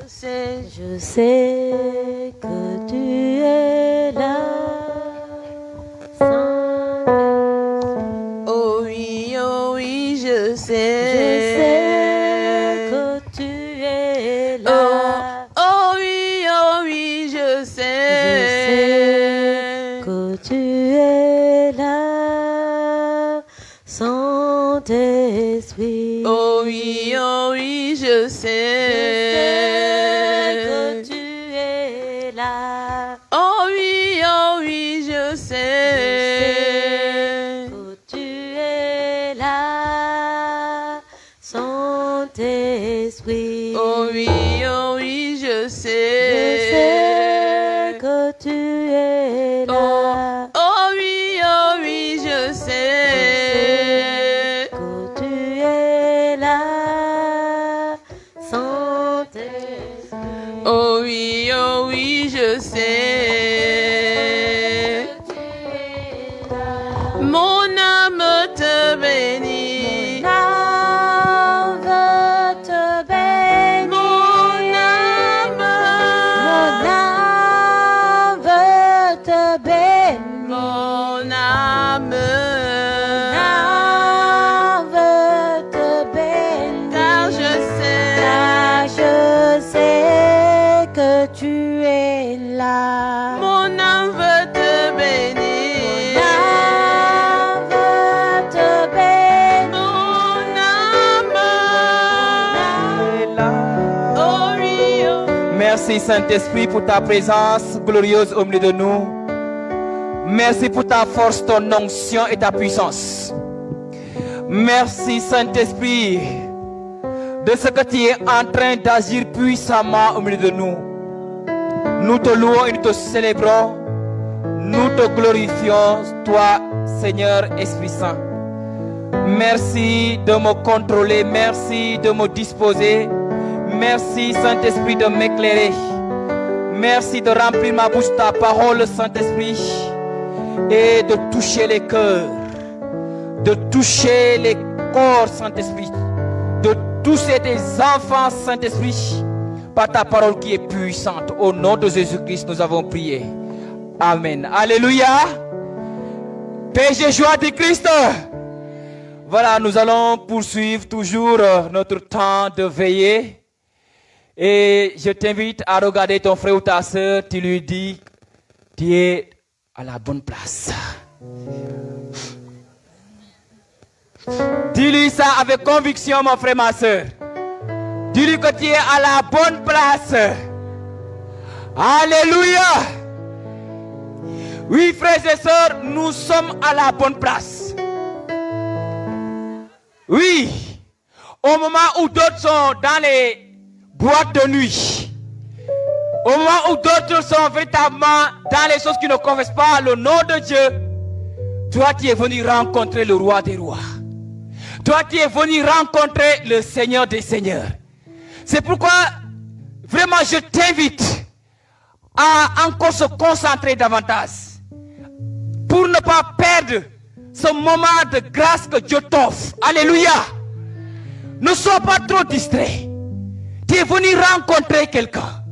Je sais que tu es là. Oh oui, je sais. Je sais que tu es là. Oh oui, je sais. Je sais que tu es là. Saint-Esprit. Oh oui, je sais. Que tu es là. Oh oui, je sais. Que tu es là. Saint-Esprit. Oh oui, je sais. Je sais que tu es là. Oh oui, je sais. Que tu es là. Saint-Esprit. Oh oui, je sais. Mon âme te bénit. Mon âme veut te bénir. Mon âme veut te bénir. Mon âme veut te bénir. Car je sais que tu es là. mon âme veut te bénir. Veut te bénir. Mon âme oh oui, oh. Merci Saint-Esprit pour ta présence glorieuse au milieu de nous. Merci pour ta force, ton onction et ta puissance. Merci Saint-Esprit de ce que tu es en train d'agir puissamment au milieu de nous. Nous te louons et nous te célébrons. Nous te glorifions, toi Seigneur Esprit Saint. Merci de me contrôler, merci de me disposer. Merci Saint-Esprit de m'éclairer. Merci de remplir ma bouche de ta parole, Saint-Esprit, et de toucher les cœurs, de toucher les corps, Saint-Esprit, de toucher tes enfants, Saint-Esprit, par ta parole qui est puissante. Au nom de Jésus-Christ, nous avons prié. Amen. Alléluia. Paix et joie de Christ. Voilà, nous allons poursuivre toujours notre temps de veillée. Et je t'invite à regarder ton frère ou ta soeur, tu lui dis, tu es à la bonne place. Dis-lui ça avec conviction, mon frère, ma soeur. Dis-lui que tu es à la bonne place. Alléluia. Oui, frères et sœurs, nous sommes à la bonne place. Oui, au moment où d'autres sont dans les boîtes de nuit, au moment où d'autres sont véritablement dans les choses qui ne confessent pas le nom de Dieu, toi tu es venu rencontrer le roi des rois. Toi tu es venu rencontrer le Seigneur des seigneurs. C'est pourquoi vraiment je t'invite à encore se concentrer davantage pour ne pas perdre ce moment de grâce que Dieu t'offre. Alléluia. Ne sois pas trop distrait. Tu es venu rencontrer quelqu'un.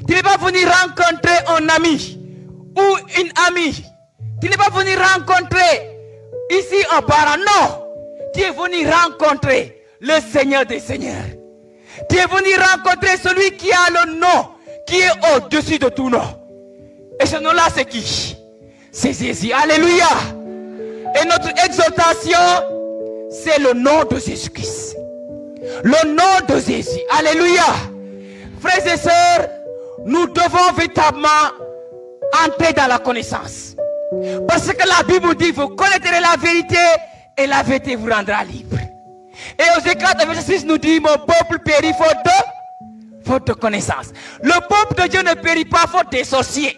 Tu n'es pas venu rencontrer un ami ou une amie. Tu n'es pas venu rencontrer ici un parent. Non. Tu es venu rencontrer le Seigneur des seigneurs. Tu es venu rencontrer celui qui a le nom qui est au-dessus de tout nom. Et ce nom-là, c'est qui? C'est Jésus. Alléluia. Et notre exaltation, c'est le nom de Jésus-Christ. Le nom de Jésus. Alléluia. Frères et sœurs, nous devons véritablement entrer dans la connaissance. Parce que la Bible dit, vous connaîtrez la vérité et la vérité vous rendra libre. Et aux Éclats de verset 6 nous dit, mon peuple périt faute de connaissance. Le peuple de Dieu ne périt pas faute des sorciers.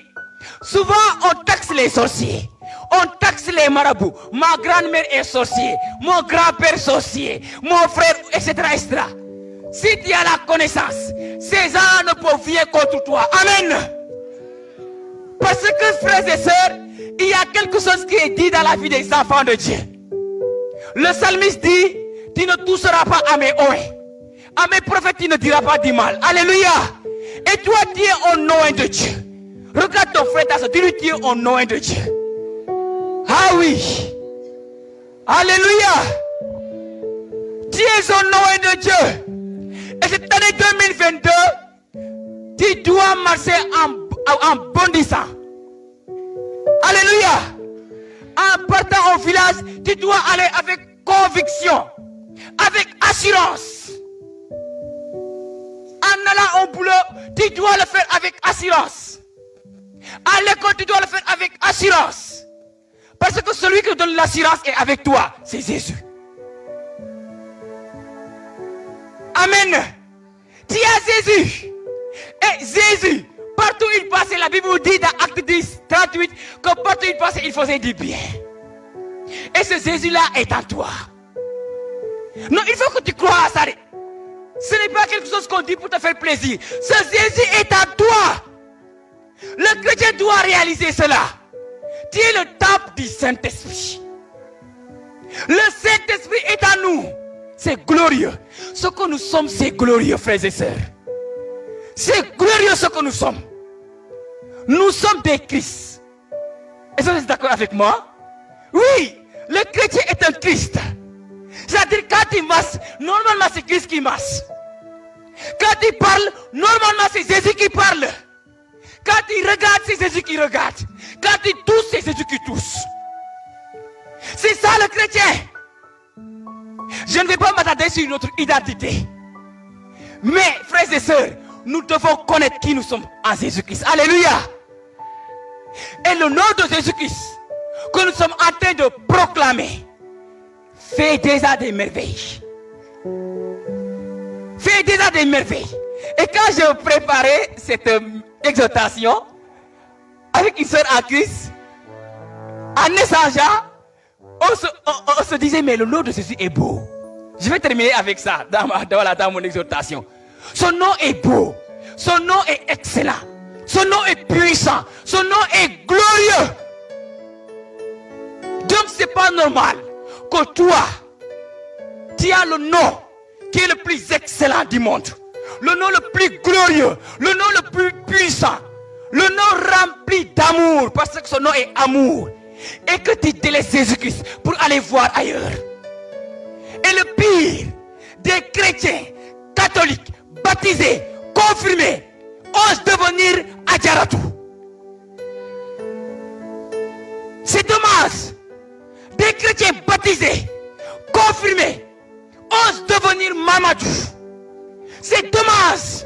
Souvent on taxe les sorciers. On taxe les marabouts. Ma grand-mère est sorcier. Mon grand-père sorcier. Mon frère, etc., etc. Si tu as la connaissance, ces gens ne peuvent rien contre toi. Amen. Parce que, frères et sœurs, il y a quelque chose qui est dit dans la vie des enfants de Dieu. Le psalmiste dit, tu ne toucheras pas à mes oreilles. À mes prophètes, tu ne diras pas du mal. Alléluia. Et toi, tu es au nom de Dieu. Regarde ton frère, dis-lui, tu es au nom de Dieu. Ah oui. Alléluia. Tu es au nom de Dieu. Et cette année 2022, tu dois marcher en bondissant. Alléluia. En partant au village, tu dois aller avec conviction, avec assurance. En allant au boulot, tu dois le faire avec assurance. À l'école, tu dois le faire avec assurance. Parce que celui qui donne l'assurance est avec toi, c'est Jésus. Amen. Tu as Jésus. Et Jésus, partout où il passait, la Bible dit dans Acte 10, 38, que partout où il passait, il faisait du bien. Et ce Jésus-là est en toi. Non, il faut que tu crois à ça. Ce n'est pas quelque chose qu'on dit pour te faire plaisir. Ce Jésus est en toi. Le chrétien doit réaliser cela. Tu es le temple du Saint-Esprit. Le Saint-Esprit est en nous. C'est glorieux. Ce que nous sommes, c'est glorieux, frères et sœurs. C'est glorieux ce que nous sommes. Nous sommes des Christ. Est-ce que vous êtes d'accord avec moi? Oui, le chrétien est un Christ. C'est-à-dire quand il marche, normalement c'est Christ qui marche. Quand il parle, normalement c'est Jésus qui parle. Quand il regarde, c'est Jésus qui regarde. Quand il touche, c'est Jésus qui touche. C'est ça le chrétien. Je ne vais pas m'attarder sur notre identité. Mais, frères et sœurs, nous devons connaître qui nous sommes en Jésus-Christ. Alléluia. Et le nom de Jésus-Christ que nous sommes en train de proclamer fait déjà des merveilles. Fait déjà des merveilles. Et quand je préparais cette exhortation avec une sœur en Christ, en échangeant, on se disait, mais le nom de Jésus est beau. Je vais terminer avec ça dans mon exhortation. Son nom est beau. Son nom est excellent. Son nom est puissant. Son nom est glorieux. Donc c'est pas normal que toi, tu as le nom qui est le plus excellent du monde. Le nom le plus glorieux. Le nom le plus puissant. Le nom rempli d'amour. Parce que son nom est amour. Et que tu délaisses Jésus-Christ pour aller voir ailleurs. Et le pire des chrétiens catholiques, baptisés, confirmés, osent devenir Adjaratou. C'est dommage. Des chrétiens baptisés, confirmés, osent devenir Mamadou. C'est dommage.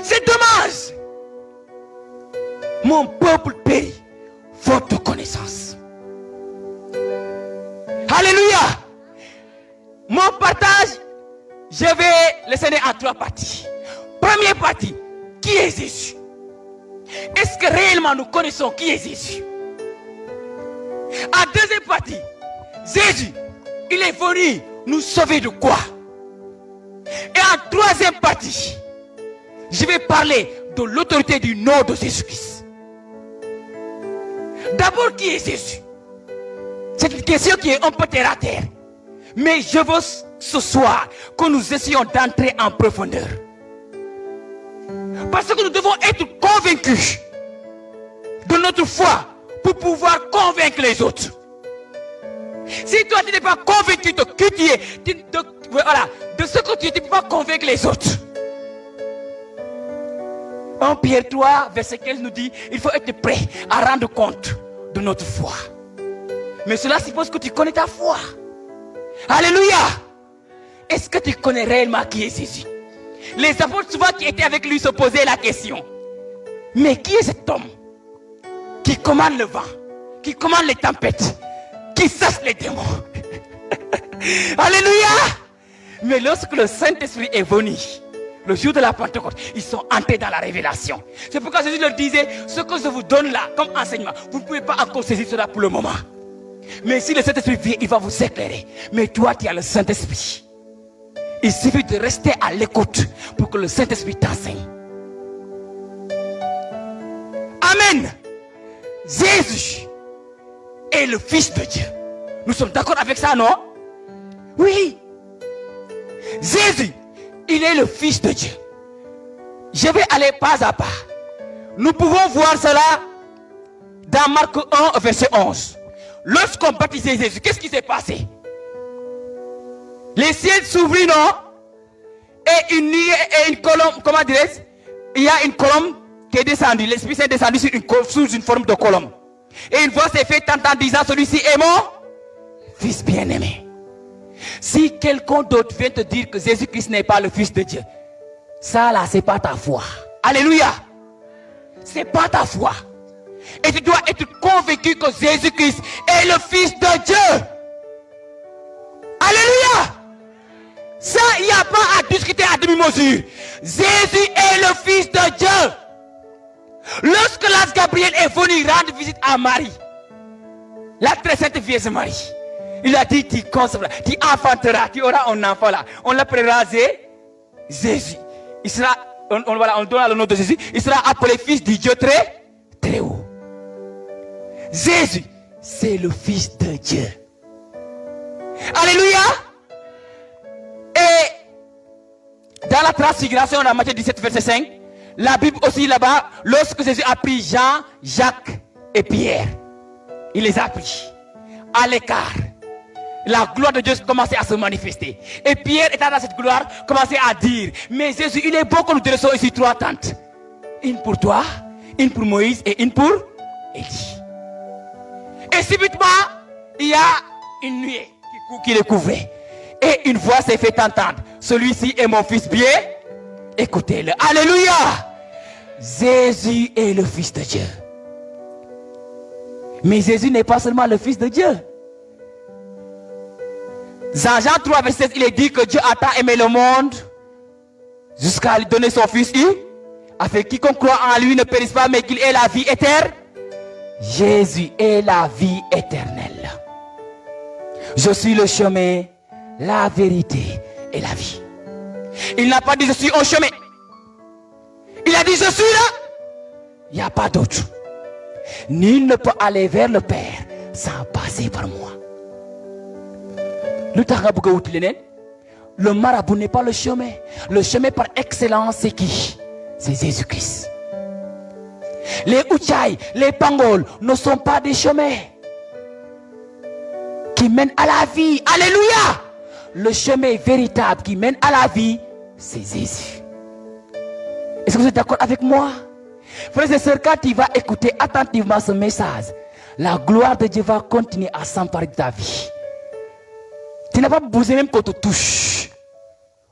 C'est dommage. Mon peuple périt faute de connaissance. Alléluia. Mon partage, je vais le céder en 3 parties. Première partie, qui est Jésus? Est-ce que réellement nous connaissons qui est Jésus? En deuxième partie, Jésus, il est venu nous sauver de quoi? Et en troisième partie, je vais parler de l'autorité du nom de Jésus-Christ. D'abord, qui est Jésus? C'est une question qui est un peu terre à terre. Mais je veux ce soir que nous essayions d'entrer en profondeur. Parce que nous devons être convaincus de notre foi pour pouvoir convaincre les autres. Si toi tu n'es pas convaincu de qui tu es, de ce que tu es, tu ne peux pas convaincre les autres. 1 Pierre 3, verset 15 nous dit, il faut être prêt à rendre compte de notre foi. Mais cela suppose que tu connais ta foi. Alléluia. Est-ce que tu connais réellement qui est Jésus? Les apôtres souvent qui étaient avec lui se posaient la question. Mais qui est cet homme qui commande le vent, qui commande les tempêtes, qui chasse les démons? Alléluia. Mais lorsque le Saint-Esprit est venu, le jour de la Pentecôte, ils sont entrés dans la révélation. C'est pourquoi Jésus leur disait, ce que je vous donne là comme enseignement, vous ne pouvez pas encore saisir cela pour le moment. Mais si le Saint-Esprit vient, il va vous éclairer. Mais toi, tu as le Saint-Esprit. Il suffit de rester à l'écoute pour que le Saint-Esprit t'enseigne. Amen. Jésus est le Fils de Dieu. Nous sommes d'accord avec ça, non? Oui. Jésus, il est le Fils de Dieu. Je vais aller pas à pas. Nous pouvons voir cela dans Marc 1, verset 11. Lorsqu'on baptisait Jésus, qu'est-ce qui s'est passé? Les ciels s'ouvrirent, non? Et une colombe, comment dirais-je? Il y a une colombe qui est descendue. L'Esprit Saint est descendu sous une forme de colombe. Et une voix s'est faite entendre disant, celui-ci est mon Fils bien-aimé. Si quelqu'un d'autre vient te dire que Jésus-Christ n'est pas le Fils de Dieu, ça là, c'est pas ta foi. Alléluia. C'est pas ta foi. Et tu dois être convaincu que Jésus-Christ est le Fils de Dieu. Alléluia. Ça, il n'y a pas à discuter à demi-mesure. Jésus est le Fils de Dieu. Lorsque l'ange Gabriel est venu rendre visite à Marie, la très sainte Vierge Marie, il a dit, tu concevras, tu enfanteras, tu auras un enfant là. On l'appellera Jésus. Il sera, on donne le nom de Jésus. Il sera appelé Fils du Dieu très, très haut. Jésus, c'est le Fils de Dieu. Alléluia. Et dans la transfiguration, dans Matthieu 17, verset 5, la Bible aussi là-bas, lorsque Jésus a pris Jean, Jacques et Pierre, il les a pris à l'écart. La gloire de Dieu commençait à se manifester. Et Pierre, étant dans cette gloire, commençait à dire, mais Jésus, il est bon que nous dressons ici 3 tentes. Une pour toi, une pour Moïse et une pour Élie. Et subitement, il y a une nuée qui les couvrait. Et une voix s'est fait entendre. Celui-ci est mon fils bien. Écoutez-le. Alléluia. Jésus est le Fils de Dieu. Mais Jésus n'est pas seulement le Fils de Dieu. Jean 3, verset 16, il est dit que Dieu a tant aimé le monde jusqu'à lui donner son Fils, afin que quiconque croit en lui ne périsse pas, mais qu'il ait la vie éternelle. Jésus est la vie éternelle. Je suis le chemin, la vérité et la vie. Il n'a pas dit je suis au chemin. Il a dit je suis là. Il n'y a pas d'autre. Nul ne peut aller vers le Père sans passer par moi. Le marabout n'est pas le chemin. Le chemin par excellence, c'est qui? C'est Jésus-Christ. Les Uchaï, les Pangols ne sont pas des chemins qui mènent à la vie. Alléluia. Le chemin véritable qui mène à la vie, c'est Jésus. Est-ce que vous êtes d'accord avec moi? Frères et sœurs, quand tu vas écouter attentivement ce message, la gloire de Dieu va continuer à s'emparer de ta vie. Tu n'as pas besoin même qu'on te touche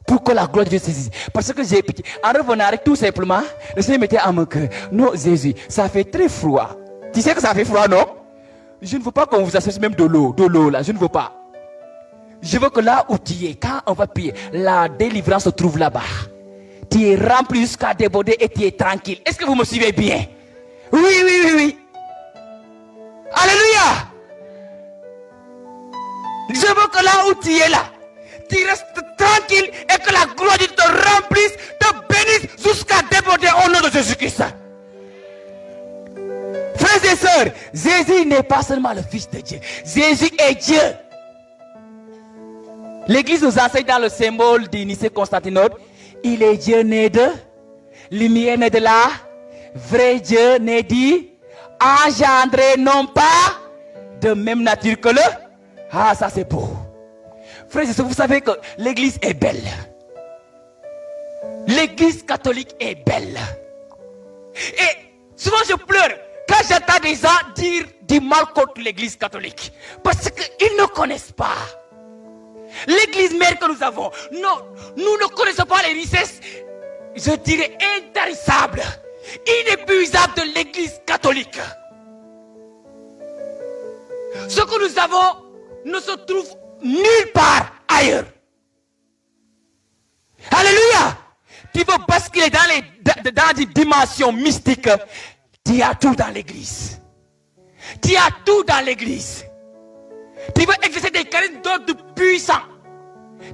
pour que la gloire de Dieu se saisisse. Parce que j'ai pitié. En revenant avec tout simplement, le Seigneur mettait à mon cœur, non Jésus, ça fait très froid. Tu sais que ça fait froid, non? Je ne veux pas qu'on vous assèche même de l'eau là, je ne veux pas. Je veux que là où tu es, quand on va prier, la délivrance se trouve là-bas. Tu es rempli jusqu'à déborder et tu es tranquille. Est-ce que vous me suivez bien? Oui. Alléluia. Je veux que là où tu es là, tu restes tranquille et que la gloire de Dieu te remplisse, te bénisse jusqu'à déborder au nom de Jésus-Christ. Frères et sœurs, Jésus n'est pas seulement le Fils de Dieu. Jésus est Dieu. L'Église nous enseigne dans le symbole de Nicée-Constantinople, il est Dieu né de lumière, né de la vrai Dieu, né dit, engendré non pas de même nature que le. Ah, ça c'est beau. Frères et sœurs, vous savez que l'Église est belle. L'Église catholique est belle. Et souvent je pleure quand j'entends des gens dire du mal contre l'Église catholique. Parce qu'ils ne connaissent pas l'Église mère que nous avons. Non, nous ne connaissons pas les richesses, je dirais, intarissables, inépuisables de l'Église catholique. Ce que nous avons ne se trouve nulle part ailleurs. Alléluia. Tu veux basculer dans des dimensions mystiques. Tu as tout dans l'église. Tu as tout dans l'église. Tu veux exercer des charismes d'ordre puissant.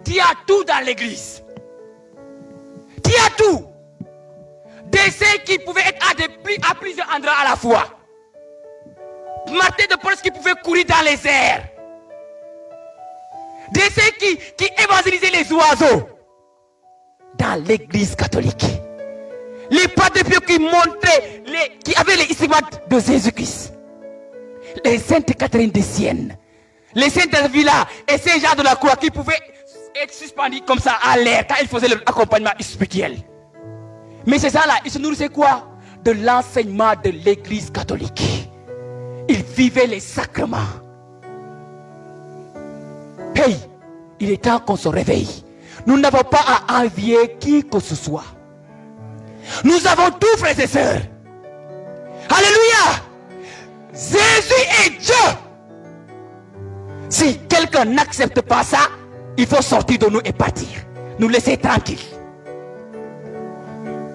Tu as tout dans l'église. Tu as tout. Des saints qui pouvaient être à plusieurs endroits à la fois. Martin de Paul qui pouvait courir dans les airs. Des saints qui évangélisaient les oiseaux. Dans l'église catholique. Les Padres Pio qui montraient, qui avaient les stigmates de Jésus-Christ. Les Saintes Catherine de Sienne, les Saintes Villa et Saint-Jean de la Croix qui pouvaient être suspendus comme ça à l'air quand ils faisaient leur accompagnement spirituel. Mais c'est ça là, ils se nourrissaient quoi? De l'enseignement de l'église catholique. Ils vivaient les sacrements. Hey, il est temps qu'on se réveille. Nous n'avons pas à envier qui que ce soit. Nous avons tout, frères et sœurs. Alléluia. Jésus est Dieu. Si quelqu'un n'accepte pas ça, il faut sortir de nous et partir. Nous laisser tranquilles.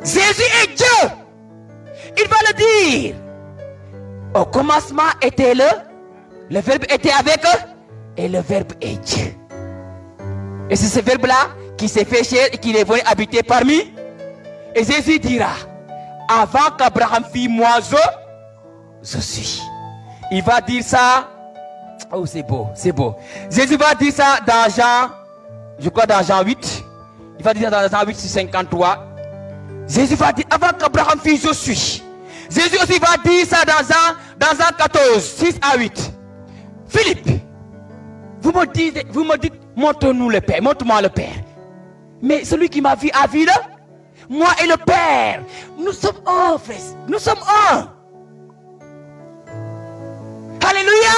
Jésus est Dieu. Il va le dire. Au commencement était le Verbe était avec eux, et le Verbe est Dieu. Et c'est ce Verbe-là qui s'est fait chair et qui est venu habiter parmi. Et Jésus dira, avant qu'Abraham fît moi, je suis. Il va dire ça. Oh, c'est beau, c'est beau. Jésus va dire ça dans Jean, je crois dans Jean 8. Il va dire ça dans Jean 8, 53. Jésus va dire, avant qu'Abraham fît, je suis. Jésus aussi va dire ça dans Jean 14, 6 à 8. Philippe, vous me dites, montre-nous le Père, montre-moi le Père. Mais celui qui m'a vu a vu moi et le Père. Nous sommes un, frère. Nous sommes un. Alléluia.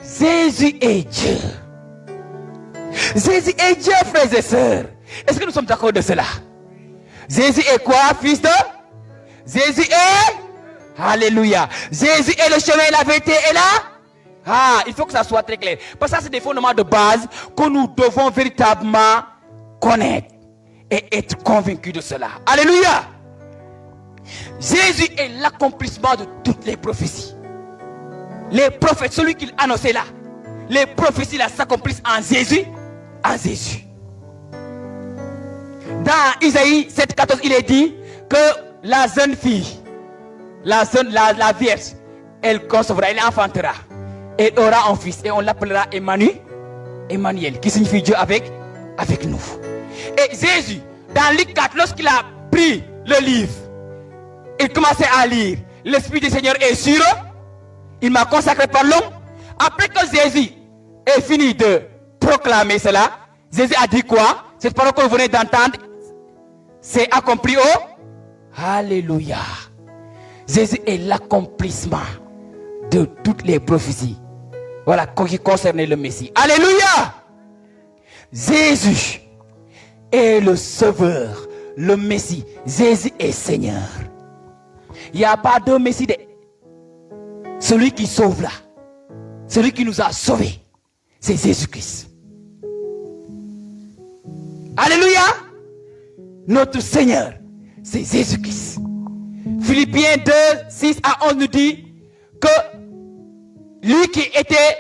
Jésus est Dieu. Jésus est Dieu, frères et sœurs. Est-ce que nous sommes d'accord de cela? Jésus est quoi, fils de? Jésus est? Alléluia. Jésus est le chemin, la vérité et là? Ah, il faut que ça soit très clair. Parce que ça, c'est des fondements de base que nous devons véritablement connaître et être convaincus de cela. Alléluia. Jésus est l'accomplissement de toutes les prophéties. Les prophètes, celui qu'il annonçait là, les prophéties là s'accomplissent en Jésus, en Jésus. Dans Isaïe 7,14, il est dit que la jeune fille, la vierge, elle concevra, elle enfantera. Elle aura un fils et on l'appellera Emmanuel, qui signifie Dieu avec nous. Et Jésus, dans Luc 4, lorsqu'il a pris le livre, il commençait à lire. L'Esprit du Seigneur est sur eux. Il m'a consacré par l'homme. Après que Jésus ait fini de proclamer cela, Jésus a dit quoi? Cette parole que vous venez d'entendre, c'est accompli au Alléluia. Jésus est l'accomplissement de toutes les prophéties. Voilà, qui concernait le Messie. Alléluia. Jésus est le Sauveur, le Messie. Jésus est Seigneur. Il n'y a pas de Messie. Celui qui sauve là, celui qui nous a sauvés, c'est Jésus-Christ. Alléluia. Notre Seigneur, c'est Jésus-Christ. Philippiens 2, 6 à 11 nous dit que lui qui était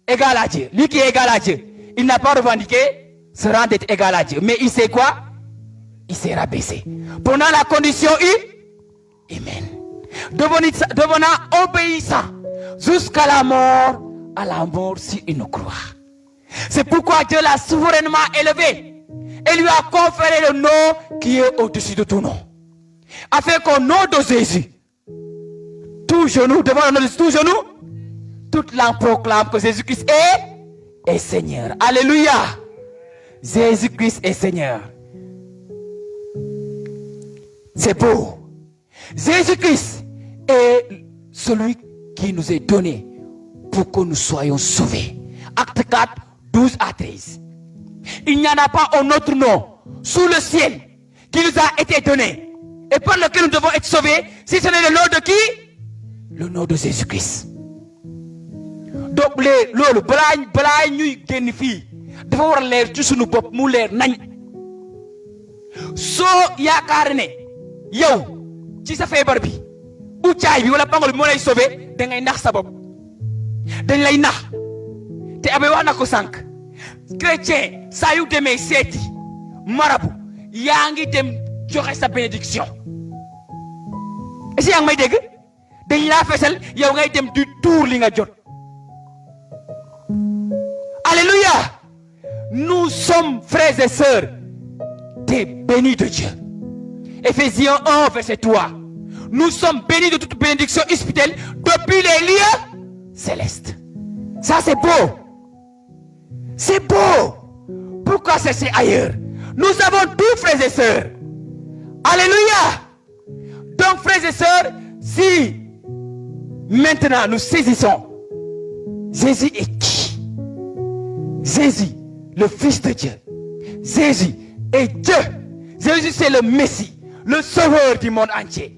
égal à Dieu, lui qui est égal à Dieu, il n'a pas revendiqué se rendre être égal à Dieu. Mais il sait quoi? Il s'est rabaissé. Pendant la condition humaine. Devenant obéissant jusqu'à la mort sur une croix. C'est pourquoi Dieu l'a souverainement élevé et lui a conféré le nom qui est au-dessus de tout nom. Afin qu'au nom de Jésus, tout genou, devant le nom de tout genou, toute langue proclame que Jésus-Christ est Seigneur. Alléluia. Jésus-Christ est Seigneur. C'est beau. Jésus-Christ est celui qui nous est donné pour que nous soyons sauvés. Acte 4, 12 à 13. Il n'y en a pas un autre nom sous le ciel qui nous a été donné et par lequel nous devons être sauvés, si ce n'est le nom de qui? Le nom de Jésus-Christ. Donc loolu balaa ñuy génn fii dafa war a leer ci sunu bopp mu leer nañ soo yaakaar ne yow ci sa feebar bi u caay bi wala pangol bi moo lay sauvé da ngay nax sa bopp dañ lay nax te abe wax na ko sànq chrétien saa yu demee seeti marabu yaa ngi dem joxe sa bénédiction est-ce que yaa ngi may dégg dañ laa fesal yow ngay dem du tuur li nga jot. Alléluia. Nous sommes frères et sœurs des bénis de Dieu. Éphésiens 1, verset 3. Nous sommes bénis de toute bénédiction spirituelle depuis les lieux célestes. Ça c'est beau. C'est beau. Pourquoi chercher ailleurs? Nous avons tout, frères et sœurs. Alléluia. Donc, frères et sœurs, si maintenant nous saisissons, Jésus est qui? Jésus, le Fils de Dieu. Jésus est Dieu. Jésus, c'est le Messie, le Sauveur du monde entier.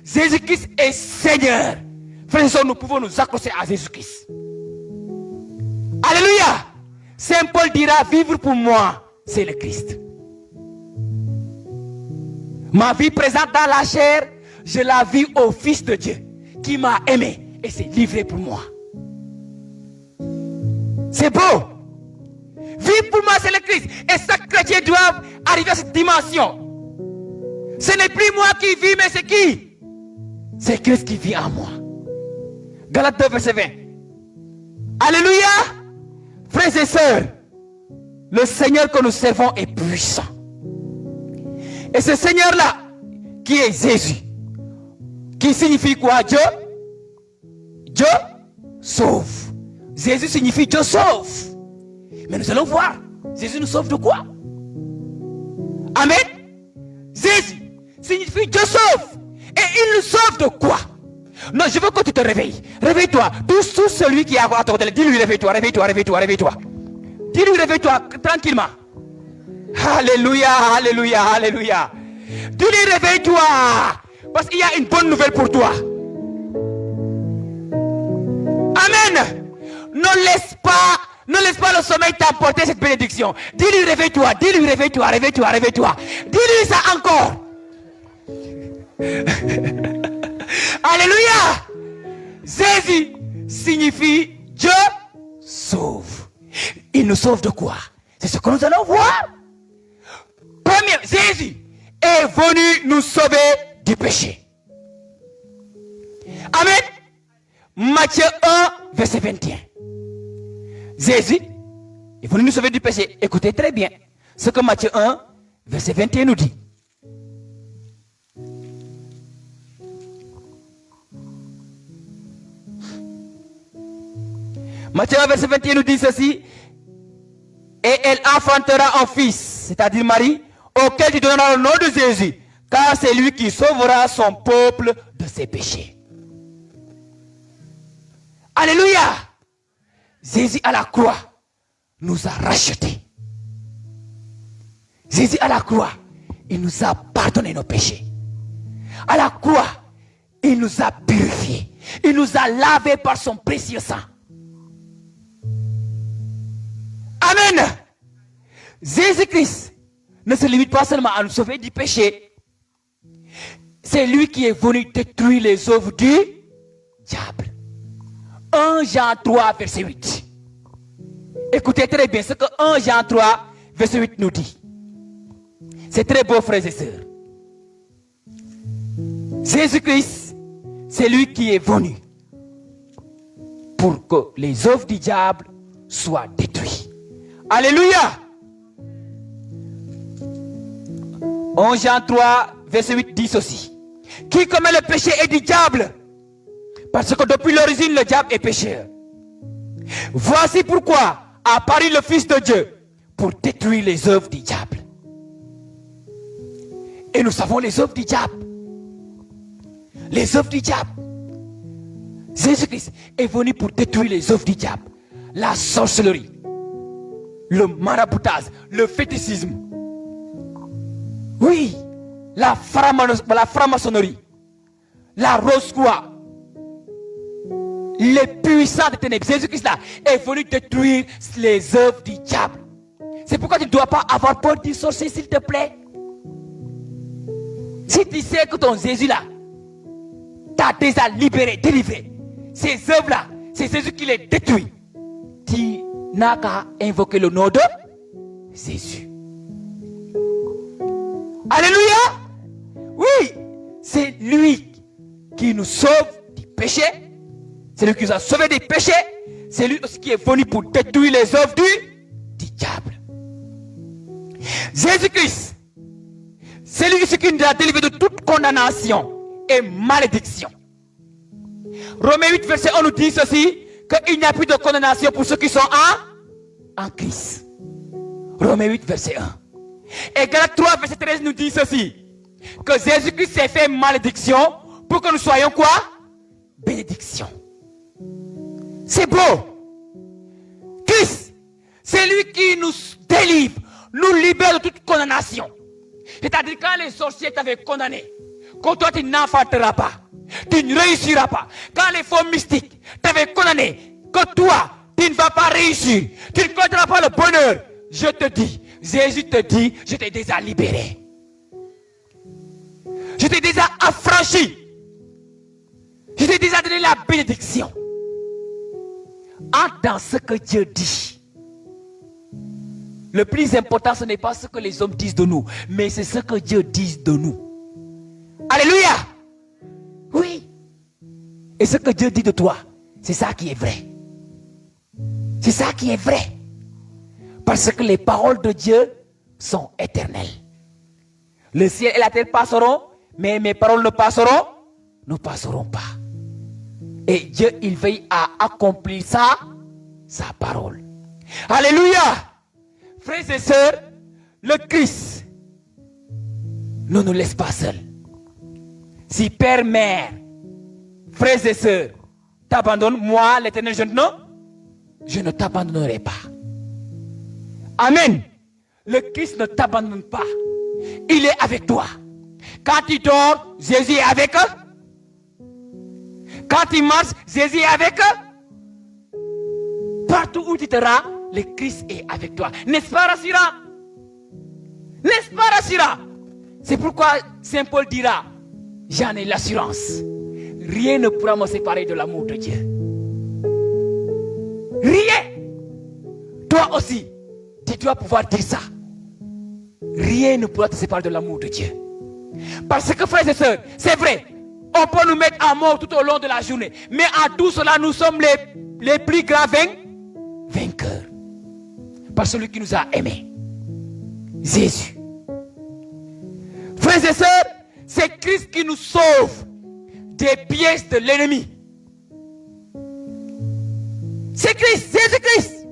Jésus-Christ est Seigneur. Frères et sœurs, nous pouvons nous accrocher à Jésus-Christ. Alléluia. Saint Paul dira, vivre pour moi, c'est le Christ. Ma vie présente dans la chair, je la vis au Fils de Dieu qui m'a aimé et s'est livré pour moi. C'est beau. Vivre pour moi, c'est le Christ. Et chaque chrétien doit arriver à cette dimension. Ce n'est plus moi qui vis, mais c'est qui? C'est Christ qui vit en moi. Galates 2, verset 20. Alléluia. Frères et sœurs, le Seigneur que nous servons est puissant. Et ce Seigneur-là, qui est Jésus, qui signifie quoi? Dieu sauve. Jésus signifie Dieu sauve. Mais nous allons voir, Jésus nous sauve de quoi? Amen. Jésus signifie Dieu sauve. Et il nous sauve de quoi? Non, je veux que tu te réveilles. Réveille-toi. Tout celui qui est à ton côté, dis-lui réveille-toi, réveille-toi, réveille-toi, réveille-toi. Dis-lui réveille-toi tranquillement. Alléluia, alléluia, alléluia. Dis-lui réveille-toi. Parce qu'il y a une bonne nouvelle pour toi. Amen. Ne laisse pas le sommeil t'apporter cette bénédiction. Dis-lui réveille-toi, dis-lui réveille-toi, réveille-toi, réveille-toi. Dis-lui ça encore. Alléluia. Jésus signifie Dieu sauve. Il nous sauve de quoi? C'est ce que nous allons voir. Premier, Jésus est venu nous sauver du péché. Amen. Matthieu 1, verset 21. Jésus est venu nous sauver du péché. Écoutez très bien ce que Matthieu 1, verset 21 nous dit. Matthieu 1, verset 21 nous dit ceci. Et elle enfantera un fils, c'est-à-dire Marie, auquel tu donneras le nom de Jésus, car c'est lui qui sauvera son peuple de ses péchés. Alléluia. Jésus à la croix nous a rachetés. Jésus à la croix, il nous a pardonné nos péchés. À la croix, il nous a purifiés. Il nous a lavés par son précieux sang. Amen. Jésus-Christ ne se limite pas seulement à nous sauver du péché. C'est lui qui est venu détruire les œuvres du diable. 1 Jean 3, verset 8. Écoutez très bien ce que 1 Jean 3, verset 8 nous dit. C'est très beau, frères et sœurs. Jésus-Christ, c'est lui qui est venu pour que les œuvres du diable soient détruites. Alléluia. 1 Jean 3, verset 8 dit ceci. Qui commet le péché est du diable, parce que depuis l'origine, le diable est pécheur. Voici pourquoi apparut le Fils de Dieu, pour détruire les œuvres du diable. Et nous savons les œuvres du diable. Les œuvres du diable. Jésus-Christ est venu pour détruire les œuvres du diable. La sorcellerie, le maraboutage, le fétichisme. Oui, la franc-maçonnerie, la rose-croix, les puissants des ténèbres. Jésus-Christ là est venu détruire les œuvres du diable. C'est pourquoi tu ne dois pas avoir peur du sorcier, s'il te plaît. Si tu sais que ton Jésus là t'a déjà libéré, délivré, ces œuvres là, c'est Jésus qui les détruit. Tu n'as qu'à invoquer le nom de Jésus. Alléluia. Oui, c'est lui qui nous sauve du péché. C'est lui qui nous a sauvés du péché. C'est lui aussi qui est venu pour détruire les œuvres du diable. Jésus-Christ, C'est lui qui nous a délivré de toute condamnation et malédiction. Romains 8, verset 1 nous dit ceci, qu'il n'y a plus de condamnation pour ceux qui sont en Christ. Romains 8, verset 1. Et Galates 3, verset 13 nous dit ceci, que Jésus-Christ s'est fait malédiction pour que nous soyons quoi? Bénédiction. C'est beau. Christ, c'est lui qui nous délivre, nous libère de toute condamnation. C'est-à-dire quand les sorciers t'avaient condamné, que toi tu n'enfanteras pas, tu ne réussiras pas. Quand les faux mystiques t'avaient condamné, que toi tu ne vas pas réussir, tu ne connaîtras pas le bonheur. Je te dis, Jésus te dit, je t'ai déjà libéré. Je t'ai déjà affranchi. Je t'ai déjà donné la bénédiction. Entre dans ce que Dieu dit. Le plus important, ce n'est pas ce que les hommes disent de nous, mais c'est ce que Dieu dit de nous. Alléluia. Oui. Et ce que Dieu dit de toi, c'est ça qui est vrai. C'est ça qui est vrai. Parce que les paroles de Dieu sont éternelles. Le ciel et la terre passeront, mais mes paroles ne passeront pas. Et Dieu, il veille à accomplir sa parole. Alléluia. Frères et sœurs, le Christ ne nous laisse pas seuls. Si père, mère, frères et sœurs, t'abandonnent, moi, l'Éternel, je ne t'abandonnerai pas. Amen. Le Christ ne t'abandonne pas. Il est avec toi. Quand tu dors, Jésus est avec eux. Quand tu marches, Jésus est avec eux. Partout où tu te rends, le Christ est avec toi. N'est-ce pas rassurant? N'est-ce pas rassurant? C'est pourquoi Saint Paul dira, j'en ai l'assurance. Rien ne pourra me séparer de l'amour de Dieu. Rien. Toi aussi, tu dois pouvoir dire ça. Rien ne pourra te séparer de l'amour de Dieu. Parce que frères et sœurs, c'est vrai, on peut nous mettre à mort tout au long de la journée. Mais à tout cela, nous sommes les plus grands vainqueurs. Par celui qui nous a aimés. Jésus. Frères et sœurs, c'est Christ qui nous sauve des pièges de l'ennemi. C'est Christ, Jésus-Christ.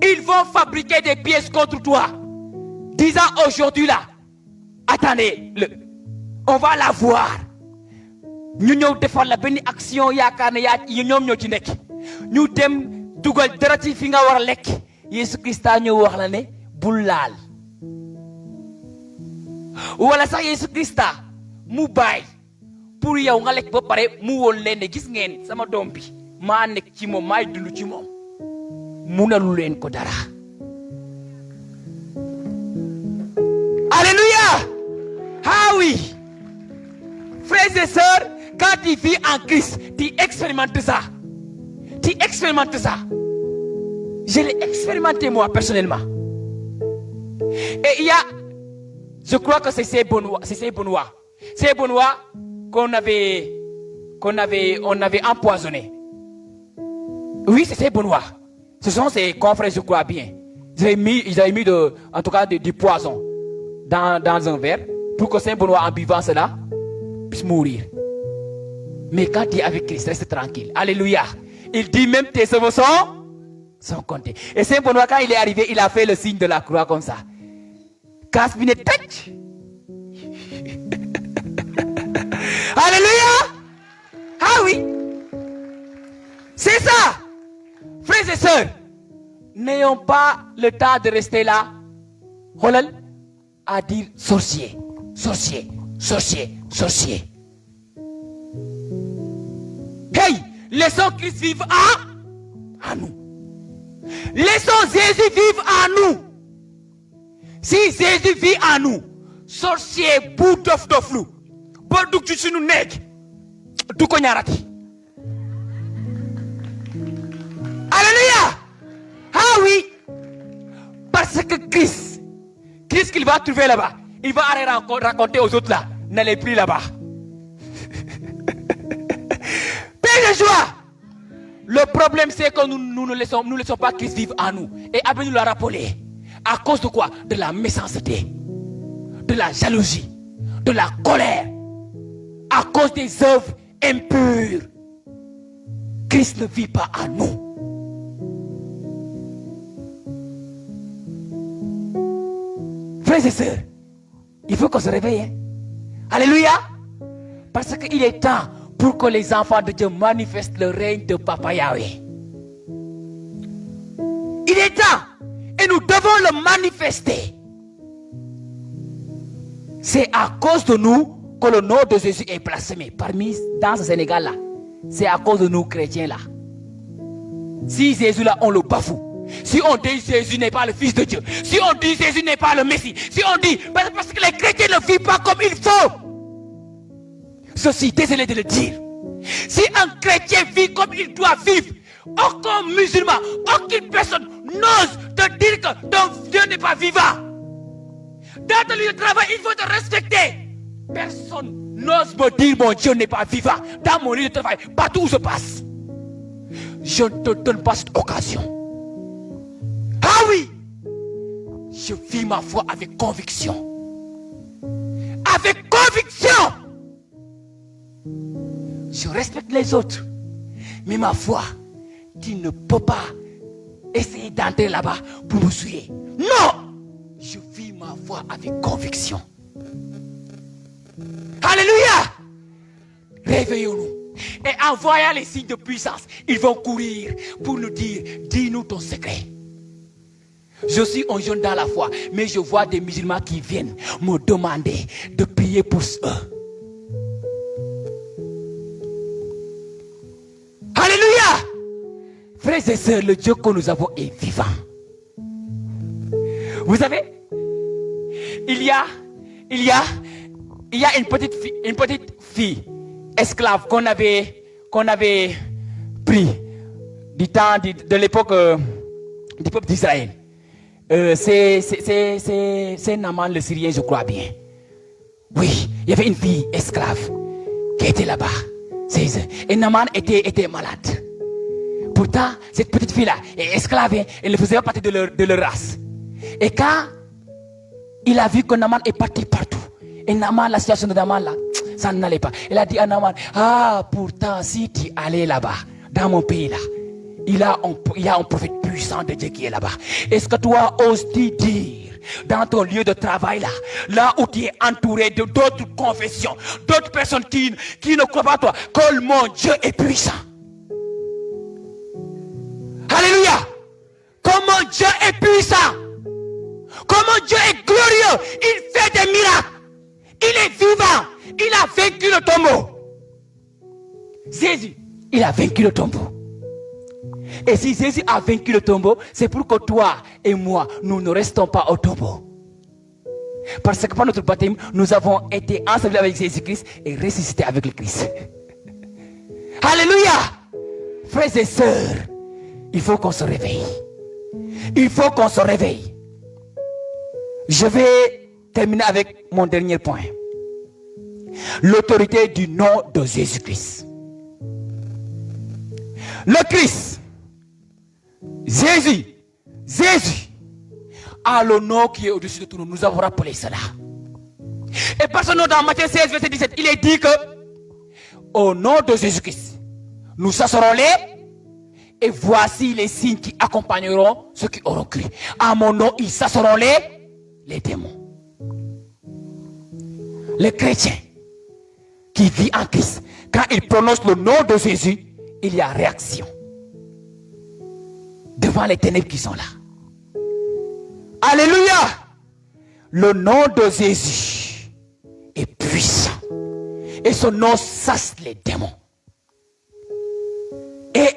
Ils vont fabriquer des pièges contre toi. Disant aujourd'hui là, attendez, on va la voir. Nous ñëw defal la benn action yaakaar ne yaa ñoom ñoo ci nekk. Ñu dem dugal dara ci fi nga war a lekk. Yesu Christa ñëw wax la ne bul laal. Wala sax Yesu Christa mu bàyyi pour yow nga lekk ba pare mu woon leen ne gis ngeen sama doom bi maa nekk ci moom maay dund ci moom. Munalu leen ko dara. Alléluia. Ah oui. Frères et sœurs, quand tu vis en Christ, tu expérimentes ça. Tu expérimentes ça. Je l'ai expérimenté moi personnellement. Et il y a, je crois que c'est ces Benoît. Ces Benoît qu'on avait empoisonné. Oui, c'est ces Benoît. Ce sont ces confrères, je crois bien. Ils avaient mis en tout cas du poison dans un verre pour que Saint Benoît, en buvant cela, puisse mourir. Mais quand tu es avec Christ, reste tranquille. Alléluia. Il dit même tes œuvres sont comptées. Et Saint Benoît, quand il est arrivé, il a fait le signe de la croix comme ça. Casse-binet, touch. Alléluia. Ah oui. C'est ça. Frères et sœurs, n'ayons pas le temps de rester là, à dire sorcier, sorcier, sorcier, sorcier. Hey, laissons Christ vivre à nous. Laissons Jésus vivre en nous. Si Jésus vit en nous, sorcier, bout de flou, borduk tu sunu nek, du ko ñaarati. Alléluia. Ah oui. Parce que Christ qu'il va trouver là-bas, il va aller raconter aux autres là, n'allez plus là-bas. Paix de joie. Le problème c'est que nous ne laissons pas Christ vivre en nous. Et Abel nous l'a rappelé. À cause de quoi? De la méchanceté. de la jalousie, de la colère, à cause des œuvres impures, Christ ne vit pas en nous. Frères et sœurs, il faut qu'on se réveille. Hein? Alléluia. Parce qu'il est temps pour que les enfants de Dieu manifestent le règne de Papa Yahweh. Il est temps. Et nous devons le manifester. C'est à cause de nous que le nom de Jésus est blasphémé. Parmi dans ce Sénégal-là, c'est à cause de nous chrétiens-là. Si Jésus-là, on le bafoue. Si on dit Jésus n'est pas le Fils de Dieu, si on dit Jésus n'est pas le Messie, si on dit parce que les chrétiens ne vivent pas comme il faut. Ceci, désolé de le dire. Si un chrétien vit comme il doit vivre, aucun musulman, aucune personne n'ose te dire que ton Dieu n'est pas vivant. Dans ton lieu de travail, il faut te respecter. Personne n'ose me dire mon Dieu n'est pas vivant. Dans mon lieu de travail, partout où je passe. Je ne te donne pas cette occasion. Ah oui, je vis ma foi avec conviction. Avec conviction. Je respecte les autres. Mais ma foi, tu ne peux pas essayer d'entrer là-bas pour me souiller. Non, je vis ma foi avec conviction. Alléluia. Réveillons-nous. Et en voyant les signes de puissance, ils vont courir pour nous dire, dis-nous ton secret. Je suis un jeune dans la foi, mais je vois des musulmans qui viennent me demander de prier pour eux. Alléluia! Frères et sœurs, le Dieu que nous avons est vivant. Vous savez, il y a une petite fille esclave qu'on avait pris du temps de l'époque du peuple d'Israël. C'est Naaman le Syrien, je crois bien. Oui, il y avait une fille esclave qui était là-bas. Et Naaman était malade. Pourtant, cette petite fille-là est esclave, elle ne faisait pas partie de leur race. Et quand il a vu que Naaman est parti partout, et Naaman, la situation de Naaman là, ça n'allait pas. Il a dit à Naaman, pourtant, si tu allais là-bas, dans mon pays là, il y a un prophète puissant de Dieu qui est là-bas. Est-ce que toi oses-tu dire dans ton lieu de travail là où tu es entouré de d'autres confessions, d'autres personnes qui ne croient pas à toi, que mon Dieu est puissant? Alléluia! Comment Dieu est puissant! Comment Dieu est glorieux! Il fait des miracles! Il est vivant! Il a vaincu le tombeau! Jésus, il a vaincu le tombeau. Et si Jésus a vaincu le tombeau, c'est pour que toi et moi, nous ne restons pas au tombeau. Parce que par notre baptême, nous avons été ensevelis avec Jésus-Christ et ressuscités avec le Christ. Alléluia! Frères et sœurs, il faut qu'on se réveille. Il faut qu'on se réveille. Je vais terminer avec mon dernier point. L'autorité du nom de Jésus-Christ. Le Christ, Jésus a le nom qui est au-dessus de tout. Nous avons rappelé cela. Et par ce nom, dans Matthieu 16, verset 17, il est dit que au nom de Jésus-Christ, nous chasserons et voici les signes qui accompagneront ceux qui auront cru. À mon nom, ils chasseront les démons. Le chrétien qui vit en Christ, quand il prononce le nom de Jésus, il y a réaction devant les ténèbres qui sont là. Alléluia! Le nom de Jésus est puissant et son nom chasse les démons. Et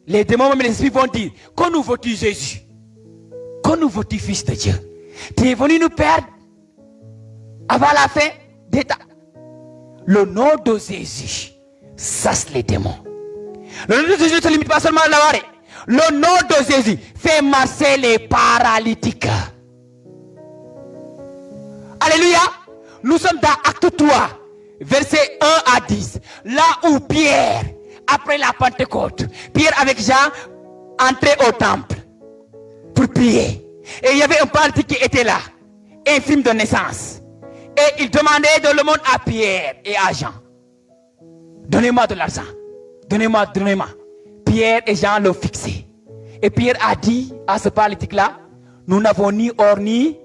les démons, même les esprits vont dire, que nous veux-tu Jésus? Que nous veux-tu Fils de Dieu? Tu es venu nous perdre avant la fin des temps. Le nom de Jésus chasse les démons. Le nom de Jésus ne se limite pas seulement à la marée. Le nom de Jésus fait marcher les paralytiques. Alléluia. Nous sommes dans Acte 3, versets 1 à 10. Là où Pierre, après la Pentecôte, Pierre avec Jean entraient au temple pour prier. Et il y avait un paralytique qui était là, infirme de naissance. Et il demandait dans le monde à Pierre et à Jean. Donnez-moi de l'argent. Donnez-moi, donnez-moi. Pierre et Jean l'ont fixé. Et Pierre a dit à ce paralytique-là, nous n'avons ni or ni,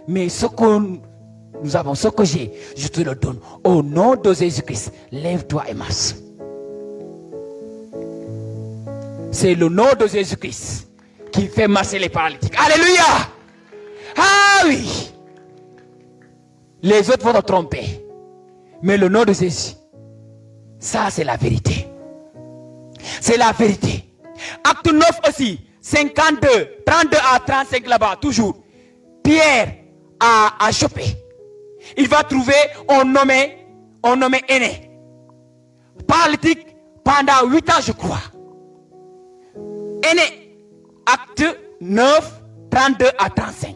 mais ce que nous avons, ce que j'ai, je te le donne. Au nom de Jésus-Christ, lève-toi et marche. C'est le nom de Jésus-Christ qui fait marcher les paralytiques. Alléluia! Ah oui! Les autres vont te tromper. Mais le nom de Jésus, ça c'est la vérité. C'est la vérité. Acte 9 aussi, 52, 32 à 35 là-bas, toujours. Pierre a chopé. Il va trouver un nommé aîné. Paralytique pendant 8 ans, je crois. Aîné. Acte 9, 32 à 35.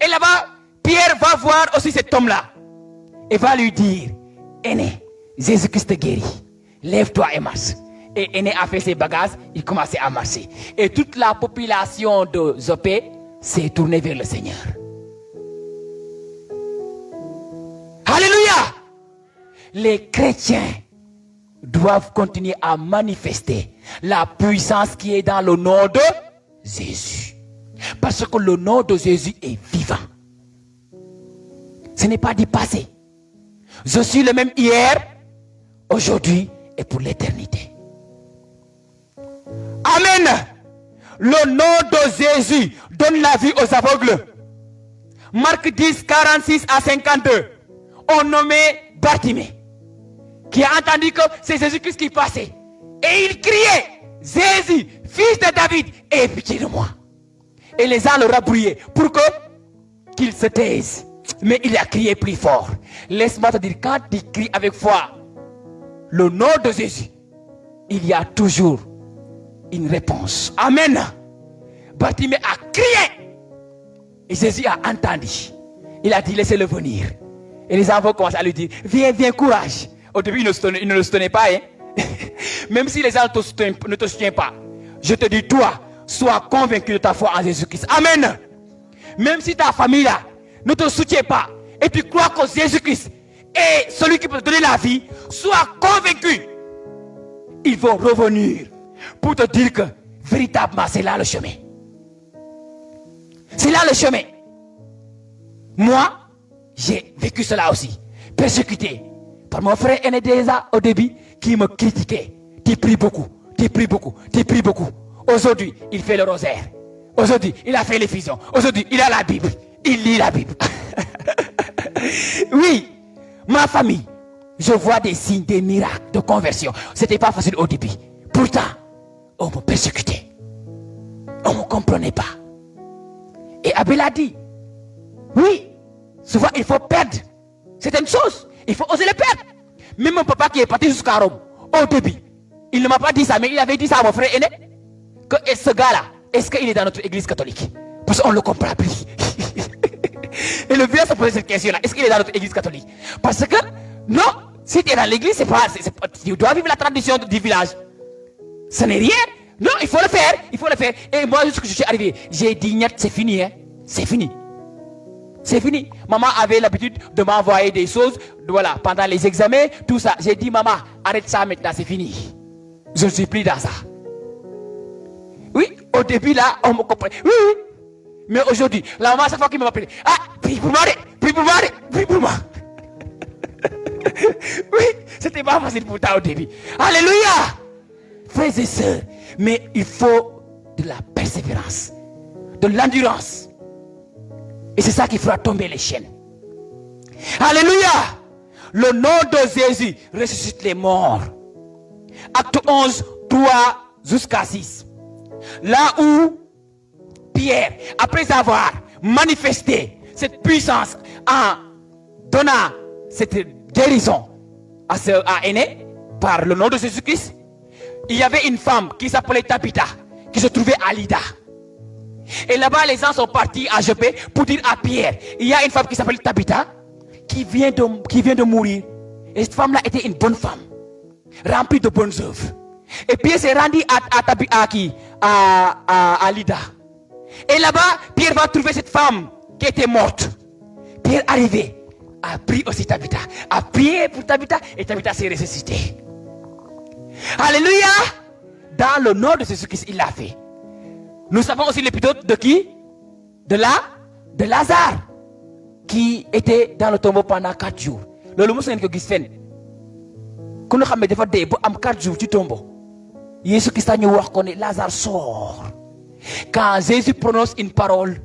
Et là-bas, Pierre va voir aussi cet homme-là. Et va lui dire, aîné, Jésus-Christ te guérit. Lève-toi et marche. Et aîné a fait ses bagages, il commençait à marcher. Et toute la population de Jopé s'est tournée vers le Seigneur. Alléluia! Les chrétiens doivent continuer à manifester la puissance qui est dans le nom de Jésus. Parce que le nom de Jésus est vivant. Ce n'est pas du passé. Je suis le même hier, aujourd'hui et pour l'éternité. Amen. Le nom de Jésus donne la vie aux aveugles. Marc 10, 46 à 52. On nommait Bartimée, qui a entendu que c'est Jésus-Christ qui passait. Et il criait, Jésus, fils de David, aie pitié de moi. Et les gens le rabrouillaient pour qu'il se taise. Mais il a crié plus fort. Laisse-moi te dire, quand tu cries avec foi le nom de Jésus, il y a toujours une réponse. Amen. Bartimée a crié. Et Jésus a entendu. Il a dit, laissez-le venir. Et les enfants commencent à lui dire, viens, viens, courage. Au début, ils ne le soutenaient pas. Hein? Même si les gens ne te soutiennent pas, je te dis, toi, sois convaincu de ta foi en Jésus-Christ. Amen. Même si ta famille là ne te soutient pas, et tu crois que Jésus-Christ est celui qui peut te donner la vie, sois convaincu. Ils vont revenir pour te dire que véritablement c'est là le chemin. C'est là le chemin. Moi, j'ai vécu cela aussi. Persécuté par mon frère aîné déjà au début qui me critiquait. Tu pries beaucoup, tu pries beaucoup, tu pries beaucoup. Aujourd'hui, il fait le rosaire. Aujourd'hui, il a fait l'effusion. Aujourd'hui, il a la Bible. Il lit la Bible. Oui, ma famille, je vois des signes, des miracles de conversion. C'était pas facile au début. Pourtant, on me persécutait. On ne me comprenait pas. Et Abel a dit, oui, souvent il faut perdre. C'est une chose. Il faut oser le perdre. Même mon papa qui est parti jusqu'à Rome, au début, il ne m'a pas dit ça, mais il avait dit ça à mon frère aîné. Que ce gars-là, est-ce qu'il est dans notre église catholique? Parce qu'on ne le comprend plus. Et le vieux se posait cette question-là. Est-ce qu'il est dans notre église catholique? Parce que, non, si tu es dans l'église, tu dois vivre la tradition du village. Ce n'est rien. Non, il faut le faire. Il faut le faire. Et moi, jusqu'à je suis arrivé, j'ai dit, c'est fini. Hein? C'est fini. C'est fini. Maman avait l'habitude de m'envoyer des choses, voilà, pendant les examens, tout ça. J'ai dit, maman, arrête ça maintenant, c'est fini. Je ne suis plus dans ça. Oui, au début là, on me comprenait. Oui, oui. Mais aujourd'hui, la maman, chaque fois qu'il m'appelle, ah, prie pour moi, prie pour moi, prie pour moi. Oui, c'était pas facile pour toi au début. Alléluia. Frères et sœurs, mais il faut de la persévérance, de l'endurance. Et c'est ça qui fera tomber les chaînes. Alléluia. Le nom de Jésus ressuscite les morts. Acte 11, 3 jusqu'à 6. Là où Pierre, après avoir manifesté cette puissance en donnant cette guérison à Aîné par le nom de Jésus-Christ, il y avait une femme qui s'appelait Tabitha, qui se trouvait à Lydda. Et là-bas, les gens sont partis à Jopé pour dire à Pierre, il y a une femme qui s'appelle Tabitha qui vient de mourir. Et cette femme-là était une bonne femme, remplie de bonnes œuvres. Et Pierre s'est rendu à Lydda. Et là-bas, Pierre va trouver cette femme qui était morte. Pierre arrivé a pris aussi Tabitha, a prié pour Tabitha et Tabitha s'est ressuscitée. Alléluia. Dans le nom de Jésus-Christ, il l'a fait. Nous savons aussi l'épisode de qui? De Lazare, qui était dans le tombeau pendant 4 jours. Le mot c'est que Gisfen. Quand nous avons fait 4 jours du tombeau, Jésus-Christ a dit que Lazare sort. Quand Jésus prononce une parole,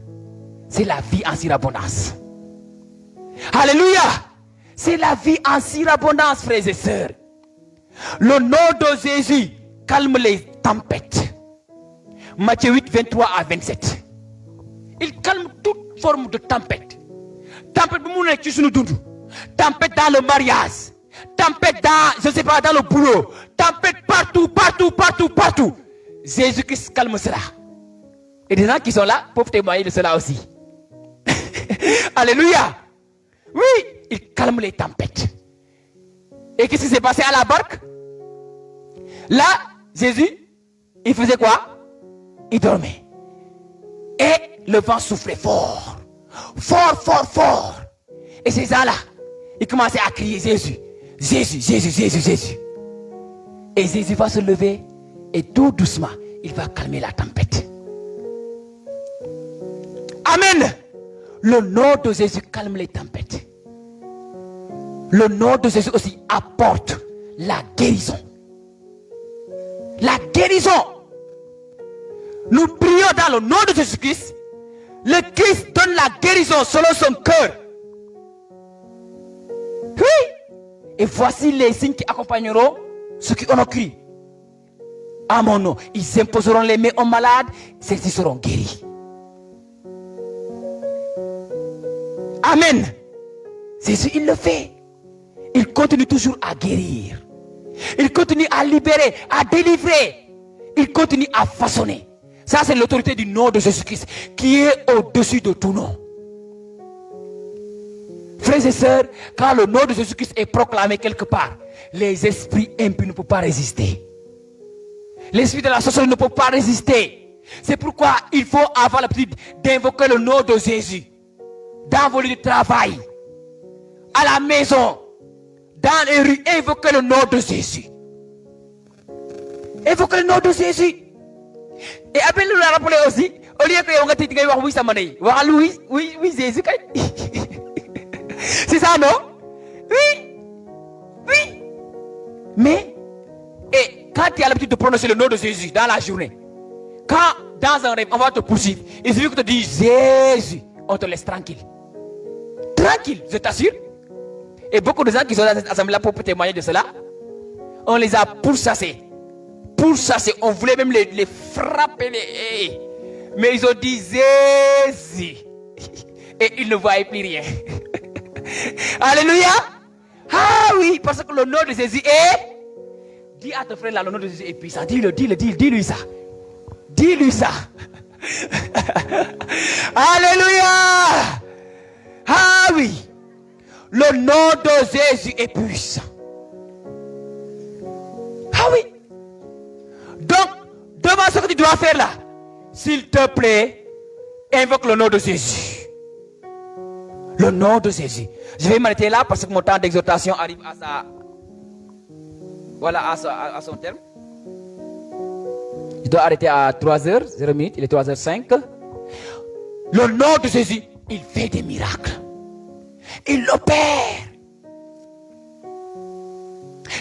c'est la vie en surabondance. Alléluia. C'est la vie en surabondance, frères et sœurs. Le nom de Jésus calme les tempêtes. Matthieu 8, 23 à 27. Il calme toute forme de tempête. Tempête tempête dans le mariage. Tempête dans, je ne sais pas, dans le boulot. Tempête partout, partout, partout, partout. Jésus-Christ calme cela. Et des gens qui sont là peuvent témoigner de cela aussi. Alléluia. Oui, il calme les tempêtes. Et qu'est-ce qui s'est passé à la barque? Là, Jésus, il faisait quoi? Il dormait. Et le vent soufflait fort. Fort, fort, fort. Et ces gens-là, ils commençaient à crier Jésus. Jésus, Jésus, Jésus, Jésus. Et Jésus va se lever et tout doucement, il va calmer la tempête. Amen. Le nom de Jésus calme les tempêtes. Le nom de Jésus aussi apporte la guérison. La guérison. Nous prions dans le nom de Jésus-Christ. Le Christ donne la guérison selon son cœur. Oui. Et voici les signes qui accompagneront ceux qui en ont cru. À mon nom, ils imposeront les mains aux malades, ceux-ci seront guéris. Amen. Jésus, il le fait. Il continue toujours à guérir. Il continue à libérer, à délivrer. Il continue à façonner. Ça, c'est l'autorité du nom de Jésus-Christ qui est au-dessus de tout nom. Frères et sœurs, quand le nom de Jésus-Christ est proclamé quelque part, les esprits impurs ne peuvent pas résister. L'esprit de la sorcellerie ne peut pas résister. C'est pourquoi il faut avoir l'habitude d'invoquer le nom de Jésus. Dans vos lieux de travail, à la maison, dans les rues, invoquez le nom de Jésus. Invoquez le nom de Jésus. Et après nous l'a rappelé aussi, au lieu que vous ayez dit oui, ça m'a dit, oui, Jésus. C'est ça, non? Oui. Oui. Mais, et quand tu as l'habitude de prononcer le nom de Jésus dans la journée, quand dans un rêve, on va te poursuivre, il suffit que tu dises Jésus, on te laisse tranquille. Tranquille, je t'assure. Et beaucoup de gens qui sont dans cette assemblée-là pour témoigner de cela, on les a pourchassés. Pourchassés, on voulait même les frapper. Mais ils ont dit Jésus. Et ils ne voyaient plus rien. Alléluia. Ah oui, parce que le nom de Jésus est... Dis à ton frère là, le nom de Jésus est puissant. Dis-lui ça. Dis-lui ça. Alléluia. Ah oui. Le nom de Jésus est puissant. Ah oui. Donc, devant ce que tu dois faire là, s'il te plaît, invoque le nom de Jésus. Le nom de Jésus. Je vais m'arrêter là parce que mon temps d'exhortation arrive à sa... Voilà, à son terme. Je dois arrêter à 3h, il est 3h05. Le nom de Jésus, il fait des miracles. Il l'opère.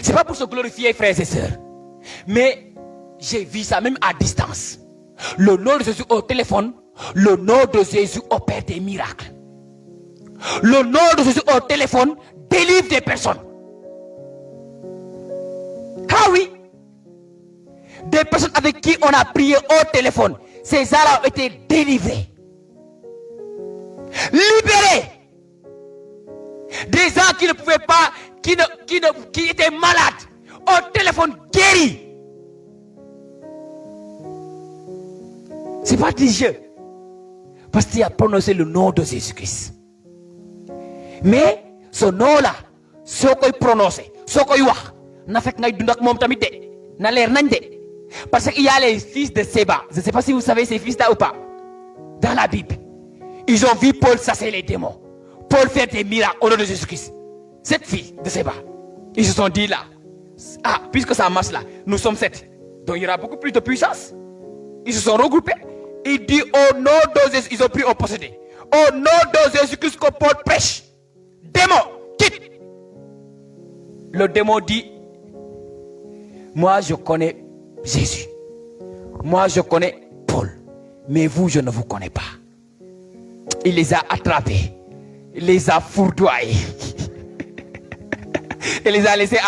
C'est pas pour se glorifier, frères et sœurs. Mais j'ai vu ça même à distance. Le nom de Jésus au téléphone, le nom de Jésus opère des miracles. Le nom de Jésus au téléphone délivre des personnes. Ah oui. Des personnes avec qui on a prié au téléphone, ces gens-là ont été délivrés. Libérés. Des gens qui ne pouvaient pas, qui étaient malades, au téléphone guéris. C'est pas du jeu. Parce qu'il a prononcé le nom de Jésus-Christ. Mais ce nom-là, ce qu'il prononce, ce qu'il wax, n'a fait que dundak mom tamit de, n'a l'air nañ de. Parce qu'il y a les fils de Séba. Je ne sais pas si vous savez ces fils-là ou pas. Dans la Bible, ils ont vu Paul chasser les démons. Paul fait des miracles au nom de Jésus-Christ. Cette fille de Séba, ils se sont dit là, ah, puisque ça marche là, nous sommes 7. Donc il y aura beaucoup plus de puissance. Ils se sont regroupés. Il dit au nom de Jésus, ils ont pris au possédé. Au nom de Jésus-Christ que Paul prêche. Démon, quitte. Le démon dit, moi je connais Jésus. Moi je connais Paul. Mais vous, je ne vous connais pas. Il les a attrapés. Il les a fourdoyés. Il les a laissés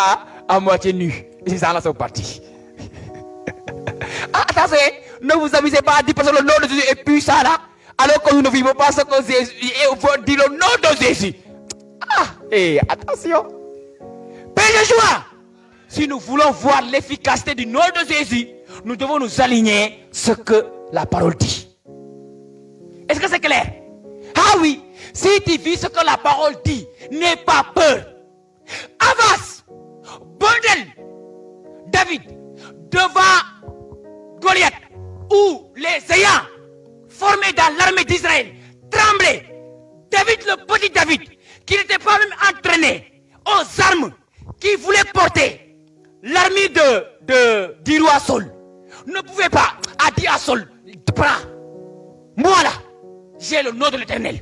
à moitié nus. Et ces gens-là sont partis. Ah, attention, ne vous amusez pas à dire parce que le nom de Jésus est puissant là. Alors que nous ne vivons pas ce que Jésus. Et on veut dire le nom de Jésus. Ah, et attention. Père Joshua, si nous voulons voir l'efficacité du nom de Jésus, nous devons nous aligner ce que la parole dit. Est-ce que c'est clair? Ah oui, si tu vis ce que la parole dit, n'aie pas peur. Avance. Bordel. David, devant Goliath, où les ayants formés dans l'armée d'Israël tremblaient. David, le petit David, qui n'était pas même entraîné aux armes, qui voulait porter l'armée du roi Saul, ne pouvait pas dire à Saul, prends, moi là, j'ai le nom de l'Éternel.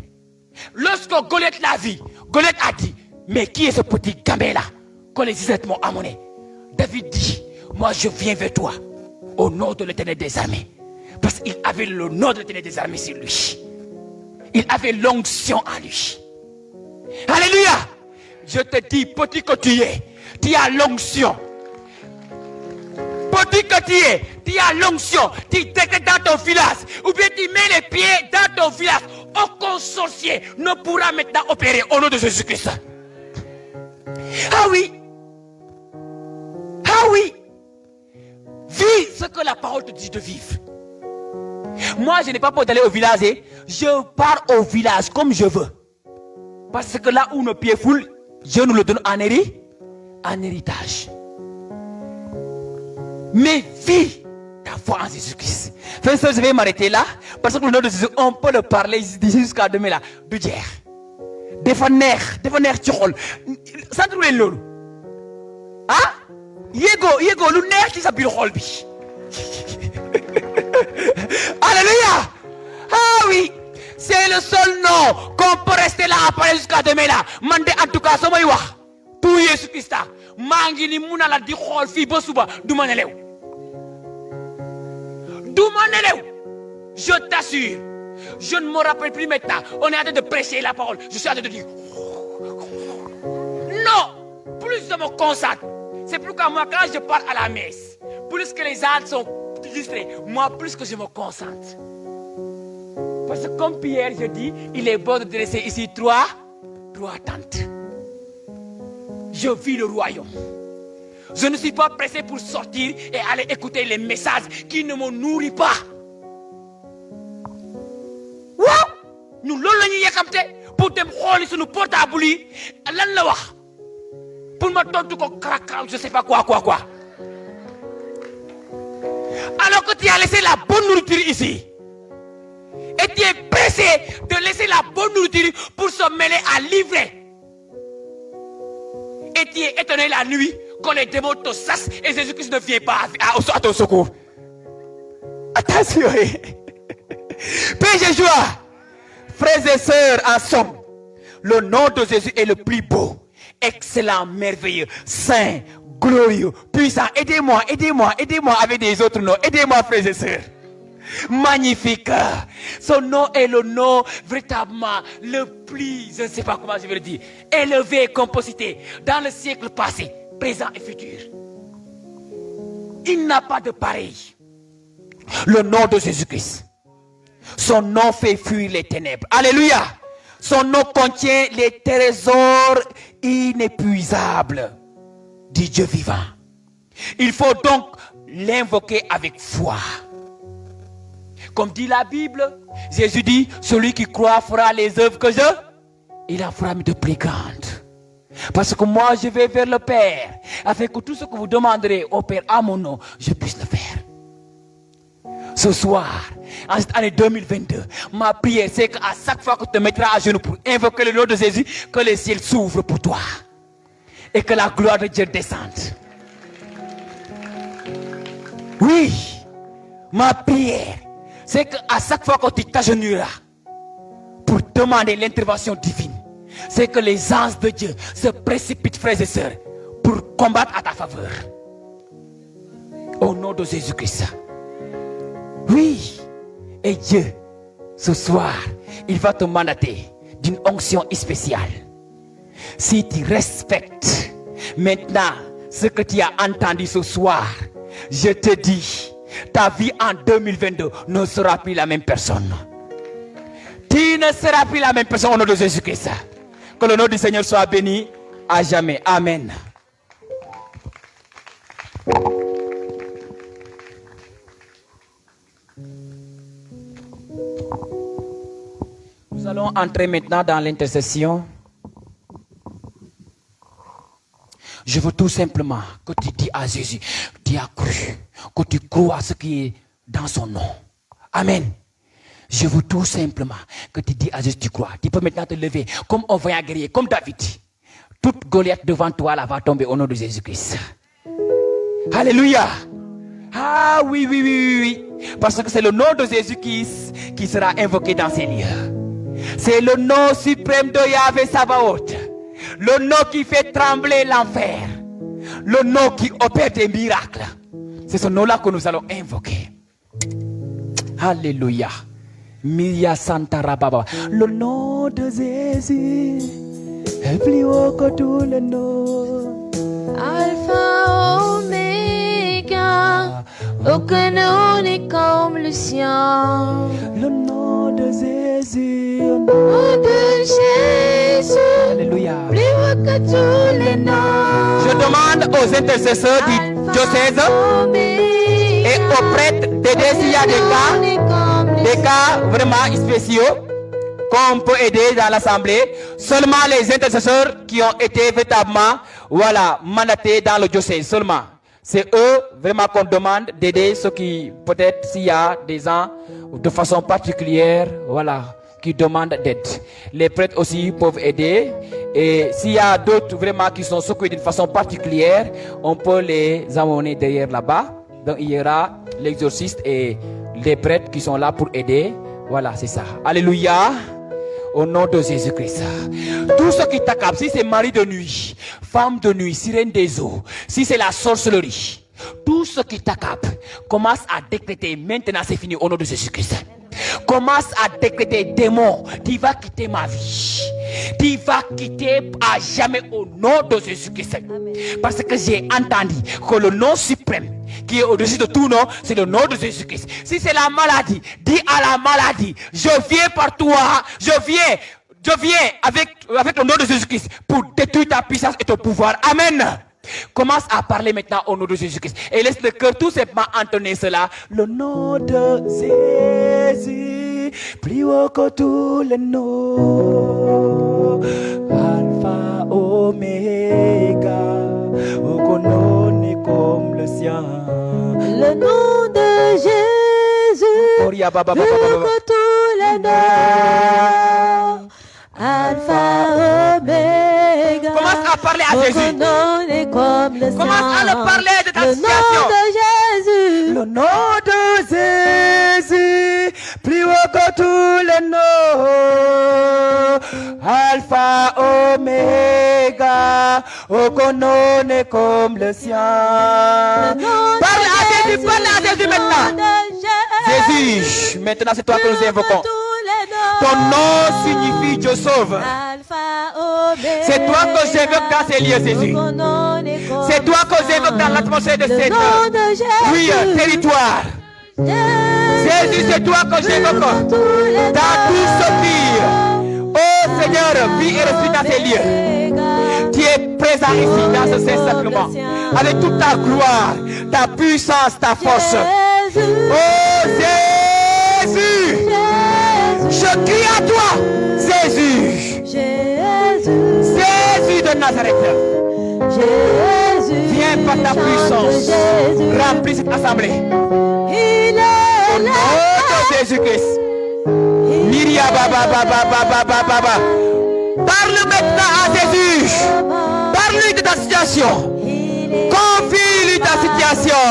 Lorsque Goliath l'a vu, Goliath a dit, mais qui est ce petit gamin là que les Israélites m'ont amené? David dit, moi je viens vers toi au nom de l'Éternel des armées. Parce qu'il avait le nom de l'Éternel des armées sur lui. Il avait l'onction en lui. Alléluia. Je te dis, petit que tu as l'onction. Petit que tu as l'onction. Tu décrètes dans ton village. Ou bien tu mets les pieds dans ton village. Aucun sorcier ne pourra maintenant opérer au nom de Jésus-Christ. Ah oui. Ah oui. Vis ce que la parole te dit de vivre. Moi, je n'ai pas peur d'aller au village. Je pars au village comme je veux. Parce que là où nos pieds foulent, Dieu nous le donne en héritage. Mais vis ta foi en Jésus-Christ. Frère, je vais m'arrêter là. Parce que le nom de Jésus, on peut le parler jusqu'à demain là. De guerre. Défaner, tu rôles. Ça te roule l'eau. Ah? Yego, le nerf qui s'appelle rôle. Alléluia. Ah oui. C'est le seul nom qu'on peut rester là à parler jusqu'à demain là. Mande en tout cas, ça m'a dit. Tout Jésus-Christ. Mangi ni mouna la di khol fi ba suba du manelew. Du manelew. Je t'assure. Je ne me rappelle plus maintenant. On est en train de prêcher la parole. Je suis en train de dire. Non. Plus je me concentre. C'est pourquoi moi quand je pars à la messe, plus que les gens sont distraits, moi plus que je me concentre. Parce que comme Pierre, je dis, il est bon de dresser ici trois tentes. Je vis le royaume. Je ne suis pas pressé pour sortir et aller écouter les messages qui ne me nourrissent pas. Wow! Nous l'avons yakamte pour te rôler sur nos portables. Lan la wax. Pour me tontu ko crac, je sais pas quoi. Alors que tu as laissé la bonne nourriture ici. Et tu es pressé de laisser la bonne nourriture pour se mêler à livrer. Et tu es étonné la nuit quand les démons te chassent et Jésus-Christ ne vient pas à ton secours. Attention. Père Jésus, frères et sœurs, en somme, le nom de Jésus est le plus beau, excellent, merveilleux, saint, glorieux, puissant. Aidez-moi avec des autres noms. Aidez-moi, frères et sœurs. Magnifique. Son nom est le nom véritablement le plus, je ne sais pas comment je vais le dire, élevé, composité dans le siècle passé, présent et futur. Il n'a pas de pareil. Le nom de Jésus-Christ. Son nom fait fuir les ténèbres. Alléluia. Son nom contient les trésors inépuisables du Dieu vivant. Il faut donc l'invoquer avec foi. Comme dit la Bible, Jésus dit, celui qui croit fera les œuvres que il en fera de plus grandes. Parce que moi, je vais vers le Père, afin que tout ce que vous demanderez au Père à mon nom, je puisse le faire. ce soir, en cette année 2022, ma prière, c'est qu'à chaque fois que tu te mettras à genoux pour invoquer le nom de Jésus, que les ciels s'ouvrent pour toi. Et que la gloire de Dieu descende. Oui, ma prière, c'est qu'à chaque fois que tu t'agenouilleras pour demander l'intervention divine, c'est que les anges de Dieu se précipitent, frères et sœurs, pour combattre à ta faveur. Au nom de Jésus-Christ. Oui. Et Dieu, ce soir, il va te mandater d'une onction spéciale. Si tu respectes maintenant ce que tu as entendu ce soir, je te dis, ta vie en 2022 ne sera plus la même personne. Tu ne seras plus la même personne au nom de Jésus-Christ. Que le nom du Seigneur soit béni à jamais. Amen. Nous allons entrer maintenant dans l'intercession. Je veux tout simplement que tu dis à Jésus, tu as cru, que tu crois à ce qui est dans son nom. Amen. Je veux tout simplement que tu dis à Jésus, tu crois. Tu peux maintenant te lever comme un vaillant guerrier, comme David. Toute Goliath devant toi là va tomber au nom de Jésus-Christ. Alléluia. Ah oui, oui, oui, oui. Parce que c'est le nom de Jésus qui sera invoqué dans ces lieux. C'est le nom suprême de Yahvé Sabaoth. Le nom qui fait trembler l'enfer. Le nom qui opère des miracles. C'est ce nom-là que nous allons invoquer. Alléluia. Miya Santa Rababa. Le nom de Jésus est plus haut que tous les noms. Alpha, Oméga, aucun nom n'est comme le sien. Le nom de Jésus. Le nom de Jésus. Alléluia. Plus haut que tous les noms. Je demande aux intercesseurs du diocèse et aux prêtres d'aider s'il y a des cas vraiment spéciaux qu'on peut aider dans l'assemblée. Seulement les intercesseurs qui ont été véritablement mandatés dans le diocèse seulement. C'est eux vraiment qu'on demande d'aider ceux qui, peut-être s'il y a des gens de façon particulière, qui demandent d'aide. Les prêtres aussi peuvent aider. Et s'il y a d'autres vraiment qui sont secoués d'une façon particulière, on peut les amener derrière là-bas. Donc il y aura l'exorciste et les prêtres qui sont là pour aider. Voilà, c'est ça. Alléluia. Au nom de Jésus-Christ. Tout ce qui t'accable, si c'est mari de nuit, femme de nuit, sirène des eaux, si c'est la sorcellerie, tout ce qui t'accable, commence à décréter. Maintenant, c'est fini au nom de Jésus-Christ. Commence à décréter, démon, tu vas quitter ma vie. Tu vas quitter à jamais au nom de Jésus-Christ. Parce que j'ai entendu que le nom suprême qui est au-dessus de tout nom, c'est le nom de Jésus-Christ. Si c'est la maladie, dis à la maladie, je viens par toi, je viens avec le nom de Jésus-Christ pour détruire ta puissance et ton pouvoir. Amen. Commence à parler maintenant au nom de Jésus-Christ. Et laisse le cœur tout simplement entonner cela. Le nom de Jésus, plus haut que tous les noms. Alpha, Oméga, aucun nom n'est comme le sien. Le nom de Jésus, plus haut que tous les noms. Alpha, Oméga. Commence à parler à Jésus. Commence à le parler de ta situation. Le nom de Jésus, plus haut que tous les noms. Alpha, Oméga, aucun nom n'est comme le sien. Parle à Jésus, maintenant. Jésus, maintenant c'est toi que nous invoquons. Ton nom signifie Dieu sauve. C'est toi que j'évoque dans ces lieux, Jésus. C'est toi que j'évoque dans l'atmosphère de cette territoire. Jésus, c'est toi que j'évoque dans tout ce qui, oh Seigneur, vie et respire dans ces lieux. Tu es présent ici dans ce Saint-Sacrement avec toute ta gloire, ta puissance, ta force. Oh Jésus, je crie à toi, Jésus. Jésus de Nazareth. Viens par ta puissance. Remplis cette assemblée. Au nom de Jésus-Christ. Myria baba baba baba baba. Parle maintenant à Jésus. Parle-lui de ta situation. Confie-lui ta situation.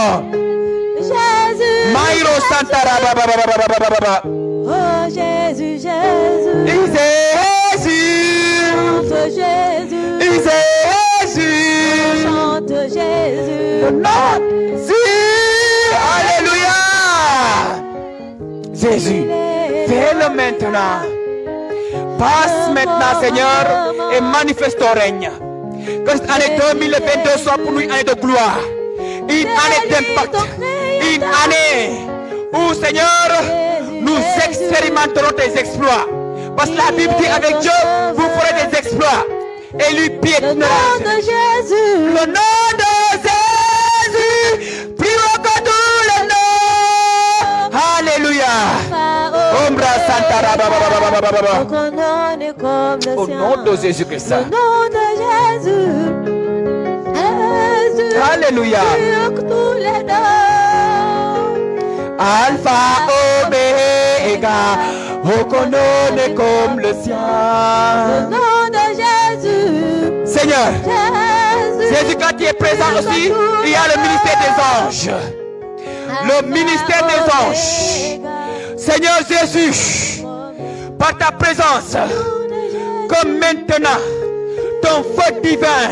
Jésus. Maïro Santara baba baba baba baba. Oh Jésus, Jésus. Jésus. Chante Jésus. Jésus. Chante Jésus. Non. Si. Alléluia. Jésus. Fais-le maintenant. Passe maintenant, Seigneur, et manifeste ton règne. Que cette année 2022 soit pour nous une année de gloire, une année d'impact, une année où, Seigneur, nous expérimenterons tes exploits. Parce que la Bible dit avec Dieu, vous ferez des exploits. Et lui piétinera. Le nom de Jésus. Le nom de Jésus, plus haut que tout le nom. Alléluia. Ombra Santara baba baba baba baba. Au nom de Jésus-Christ. Le nom de Jésus. Jésus. Alléluia. Plus haut que tous les noms. Alpha, Omega, reconnaît comme le Le sien. nom de Jésus. Seigneur, Jésus. Jésus, quand il est présent aussi, il y a le ministère des anges. Le ministère des anges. Seigneur Jésus, par ta présence, comme maintenant, ton feu divin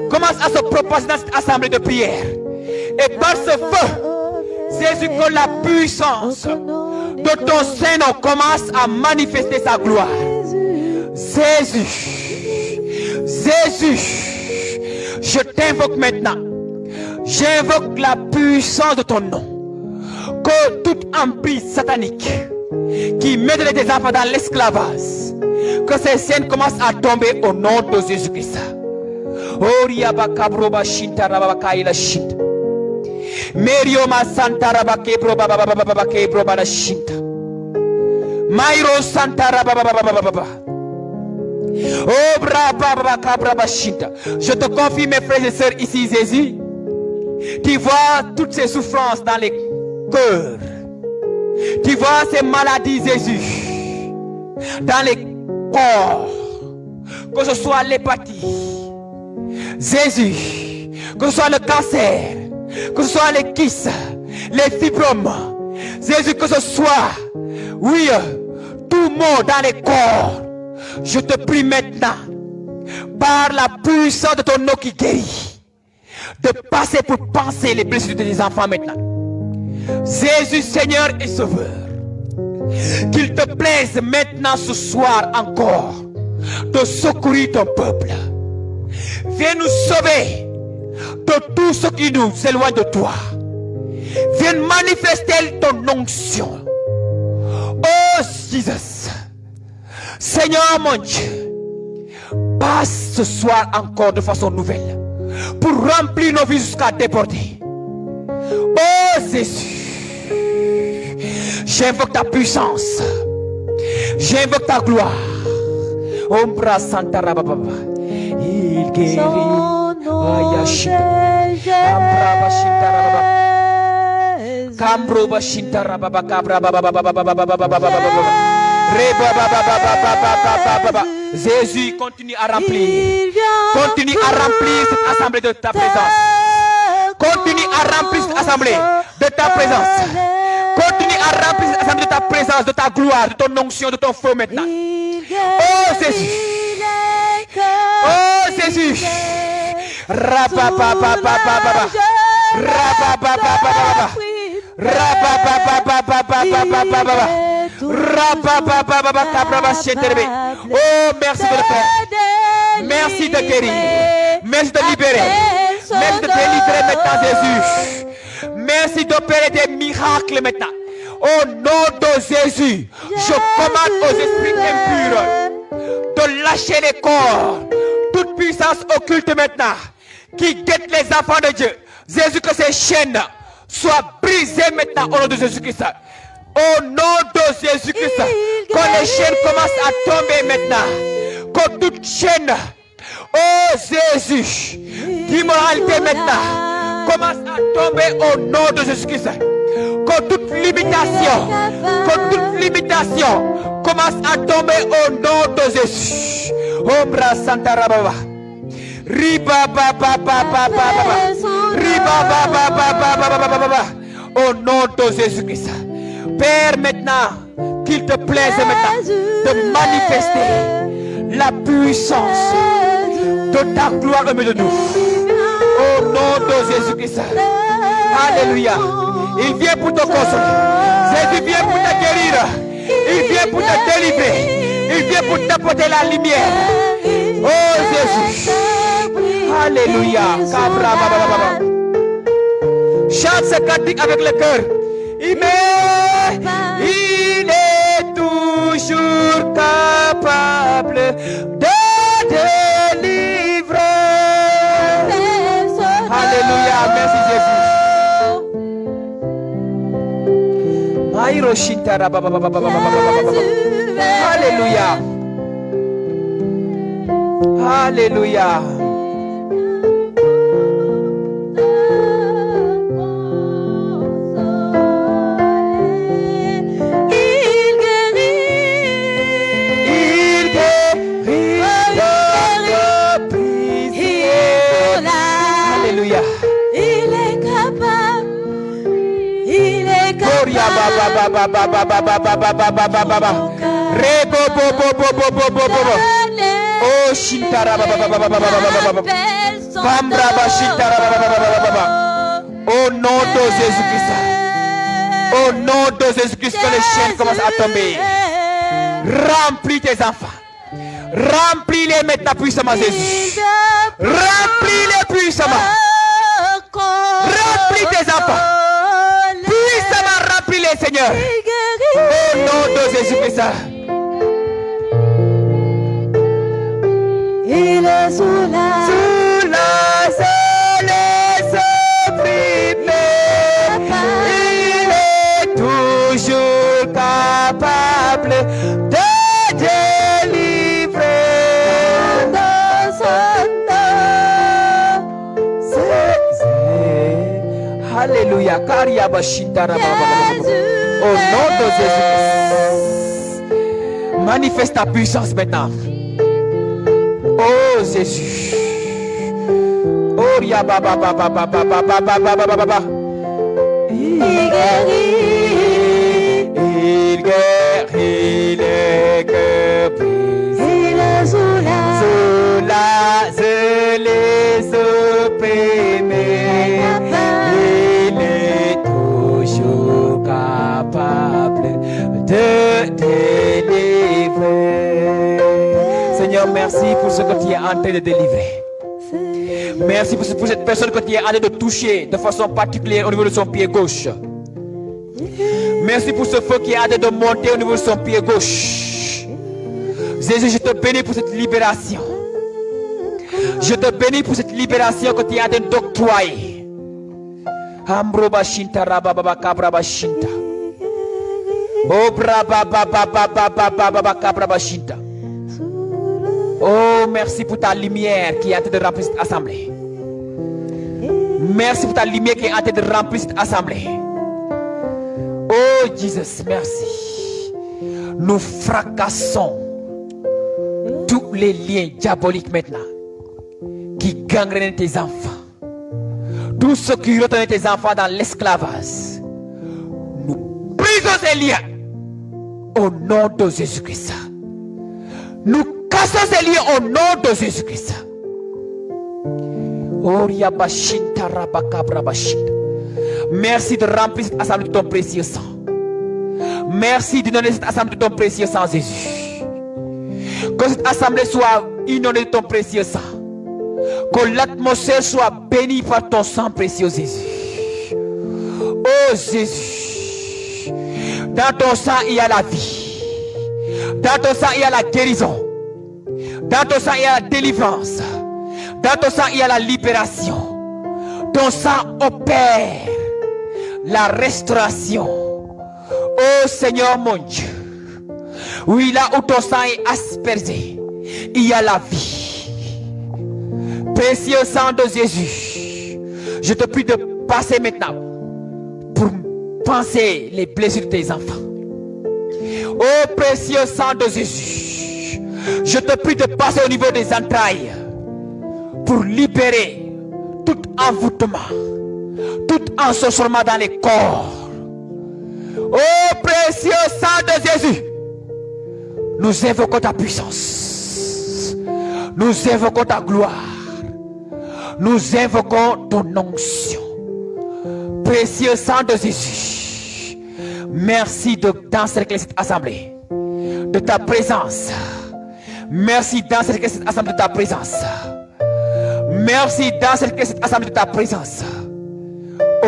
commence à se propager dans cette assemblée de prière. Et par ce feu, Jésus, que la puissance de ton Saint-Nom commence à manifester sa gloire. Jésus, Jésus, je t'invoque maintenant. J'invoque la puissance de ton nom. Que toute emprise satanique qui met les enfants dans l'esclavage, que ces scènes commencent à tomber au nom de Jésus-Christ. Merioma Santara Bakebro Baba Bakebro Baba Shinta. Mairo Santara Baba. Oh Braba Kabra Bashinta. Je te confie, mes frères et sœurs, ici, Jésus, tu vois toutes ces souffrances dans les cœurs. Tu vois ces maladies, Jésus, dans les corps. Que ce soit l'hépatite, Jésus, que ce soit le cancer, que ce soit les kystes, les fibromes, Jésus, que ce soit, oui, tout mot dans les corps. Je te prie maintenant, par la puissance de ton nom qui guérit, de passer pour penser les blessures de tes enfants maintenant. Jésus, Seigneur et Sauveur, qu'il te plaise maintenant ce soir encore de secourir ton peuple. Viens nous sauver de tout ce qui nous éloigne de toi. Viens manifester ton onction. Oh Jesus, Seigneur mon Dieu, passe ce soir encore de façon nouvelle pour remplir nos vies jusqu'à déborder. Oh Jésus, j'invoque ta puissance, j'invoque ta gloire. Ombra Santara Baba, il guérit. Cambro Bashintara Baba Cabra Baba. Jésus, continue à remplir. Continue à remplir cette assemblée de ta présence. Continue à remplir cette assemblée de ta présence. Continue à remplir cette assemblée de ta présence, de ta gloire, de ton onction, de ton feu maintenant. Oh Jésus. Oh Jésus. Oh, merci de le faire. Merci de guérir. Merci de libérer. Merci de délivrer maintenant, Jésus. Merci d'opérer des miracles maintenant. Au nom de Jésus, je commande aux esprits impurs de lâcher les corps. Toute puissance occulte maintenant qui guette les enfants de Dieu. Jésus, que ces chaînes soient brisées maintenant au nom de Jésus-Christ. Au nom de Jésus-Christ, que les chaînes commencent à tomber maintenant. Que toute chaîne, oh Jésus, d'immoralité maintenant, commence à tomber au nom de Jésus-Christ. Que toute limitation commence à tomber au nom de Jésus. Ombra Santa Rababa. Riba ba ba ba ba ba ba. Riba ba ba ba ba ba ba ba ba. Au nom de Jésus-Christ. Père, maintenant, qu'il te plaise maintenant de manifester la puissance de ta gloire au milieu de nous. Au nom de Jésus-Christ. Alléluia. Il vient pour te consoler. Jésus vient pour te guérir. Il vient pour te délivrer. Il vient pour t'apporter la lumière. Oh Jésus. Alléluia. Chante ce cantique avec le cœur. Il est toujours capable de délivrer. Alléluia. Merci Jésus. Alléluia. Alléluia. Oh Shintara au nom de Jésus-Christ. Au nom de Jésus-Christ, que les chaînes commencent à tomber. Remplis tes enfants. Remplis-les maintenant puissamment, Jésus. Remplis-les puissamment. Remplis tes enfants. Puissamment remplis-les, Seigneur. Au nom de Jésus-Christ. Il est sous la les opprimés. Il est toujours capable de délivrer. Alléluia. Au nom de Jésus. Manifeste ta puissance maintenant. Oh Jésus. Oh ria ba ba ba ba ba ba ba ba ba ba ba ba. Il guérit les cœurs brisés. Il est les opprimés. Il est toujours capable de délivrer. Seigneur, merci pour ce que tu es en train de délivrer. Merci pour cette personne que tu es en train de toucher de façon particulière au niveau de son pied gauche. Merci pour ce feu qui est en train de monter au niveau de son pied gauche. Jésus, je te bénis pour cette libération. Je te bénis pour cette libération que tu es en train d'octroyer. Ambroba Shinta Rababa Kabraba Shinta. Obra Baba Baba Baba Baba Kabraba Shinta. Oh, merci pour ta lumière qui est en train de remplir cette assemblée. Merci pour ta lumière qui est en train de remplir cette assemblée. Oh, Jesus, merci. Nous fracassons tous les liens diaboliques maintenant qui gangrènent tes enfants. Tous ceux qui retenaient tes enfants dans l'esclavage. Nous brisons ces liens au nom de Jésus-Christ. Nous cassons ces liens au nom de Jésus-Christ. Merci de remplir cette assemblée de ton précieux sang. Merci d'inonder cette assemblée de ton précieux sang, Jésus. Que cette assemblée soit inondée de ton précieux sang. Que l'atmosphère soit bénie par ton sang précieux, Jésus. Oh Jésus, dans ton sang il y a la vie. Dans ton sang il y a la guérison. Dans ton sang il y a la délivrance. Dans ton sang il y a la libération. Ton sang opère la restauration. Oh Seigneur mon Dieu. Oui, là où ton sang est aspergé, il y a la vie. Précieux sang de Jésus, je te prie de passer maintenant pour panser les blessures de tes enfants. Ô précieux sang de Jésus, je te prie de passer au niveau des entrailles pour libérer tout envoûtement, tout ensorcellement dans les corps. Ô précieux sang de Jésus, nous invoquons ta puissance, nous invoquons ta gloire, nous invoquons ton onction. Précieux sang de Jésus, merci d'encercler cette assemblée de ta présence. Merci d'encercler cette assemblée de ta présence. Merci d'encercler cette assemblée de ta présence. Ô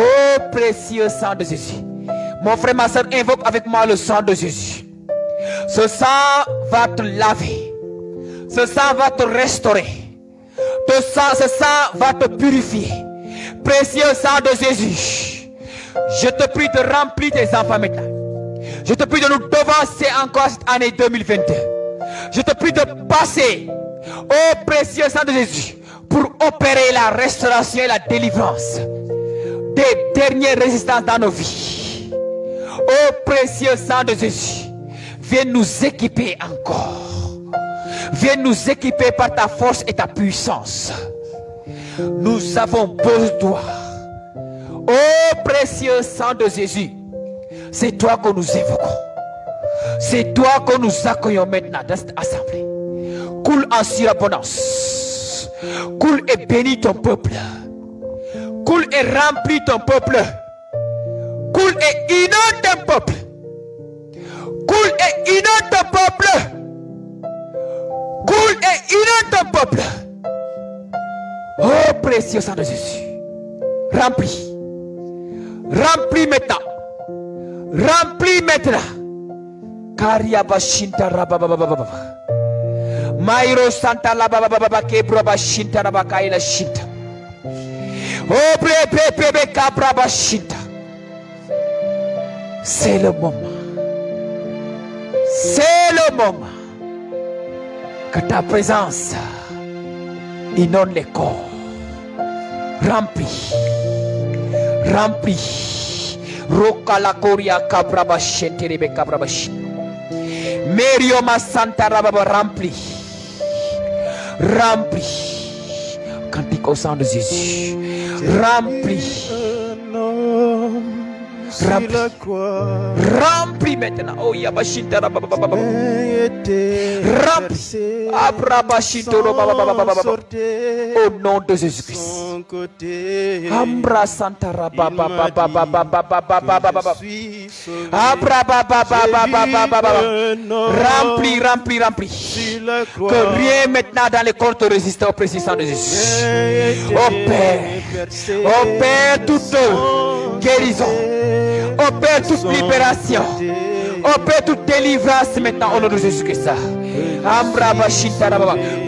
précieux sang de Jésus, mon frère, ma soeur, invoque avec moi le sang de Jésus. Ce sang va te laver. Ce sang va te restaurer. Ce sang va te purifier. Précieux sang de Jésus, je te prie de remplir tes enfants maintenant. Je te prie de nous devancer encore cette année 2022. Je te prie de passer au précieux sang de Jésus pour opérer la restauration et la délivrance des dernières résistances dans nos vies. Ô précieux sang de Jésus, viens nous équiper encore. Viens nous équiper par ta force et ta puissance. Nous avons besoin de toi. Ô précieux sang de Jésus, c'est toi que nous évoquons. C'est toi que nous accueillons maintenant dans cette assemblée. Coule en surabondance. Coule et bénis ton peuple. Coule et remplis ton peuple. Coule et inonde ton peuple. Coule et inonde ton peuple. Coule et inonde ton peuple. Oh précieux sang de Jésus, remplis. Remplis maintenant. Remplis maintenant. Karia bashinta rabababababa. Mairo santa lababababa kebro bashinta rabakaila shinta. Oh bébé kabra bashinta. C'est le moment. C'est le moment que ta présence inonde les corps. Remplis. Remplis. Roka la koria kabra bashente rebe kabra bashin. Merioma santa rababa remplis. Remplis. Cantique au sang de Jésus. Remplis. Remplis maintenant. Oh yabashinta rababa. Remplis. Abrabashito rababa. Au nom de Jésus-Christ. Ambra santa rababa. Remplis. Que rien maintenant dans les corps te résiste au précieux sang de Jésus. Opère toute guérison. Opère toute libération. Opère toute délivrance maintenant au nom de Jésus-Christ.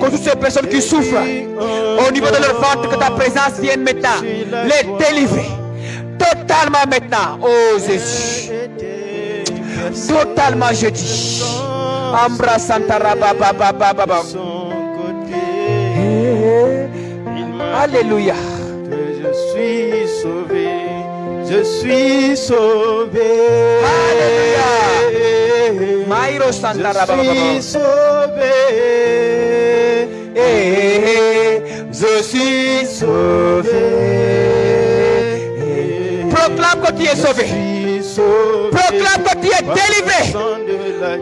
Que toutes ces personnes qui souffrent au niveau de leur ventre, que ta présence vienne maintenant les délivrer totalement maintenant. Oh Jésus, totalement je dis. Ambra Santa Rababa. Alléluia. Je suis sauvé. Je suis sauvé. Alléluia. Mairo Santa Rababa. Je suis sauvé. Je suis sauvé. Proclame que tu es sauvé. Proclame que tu es délivré.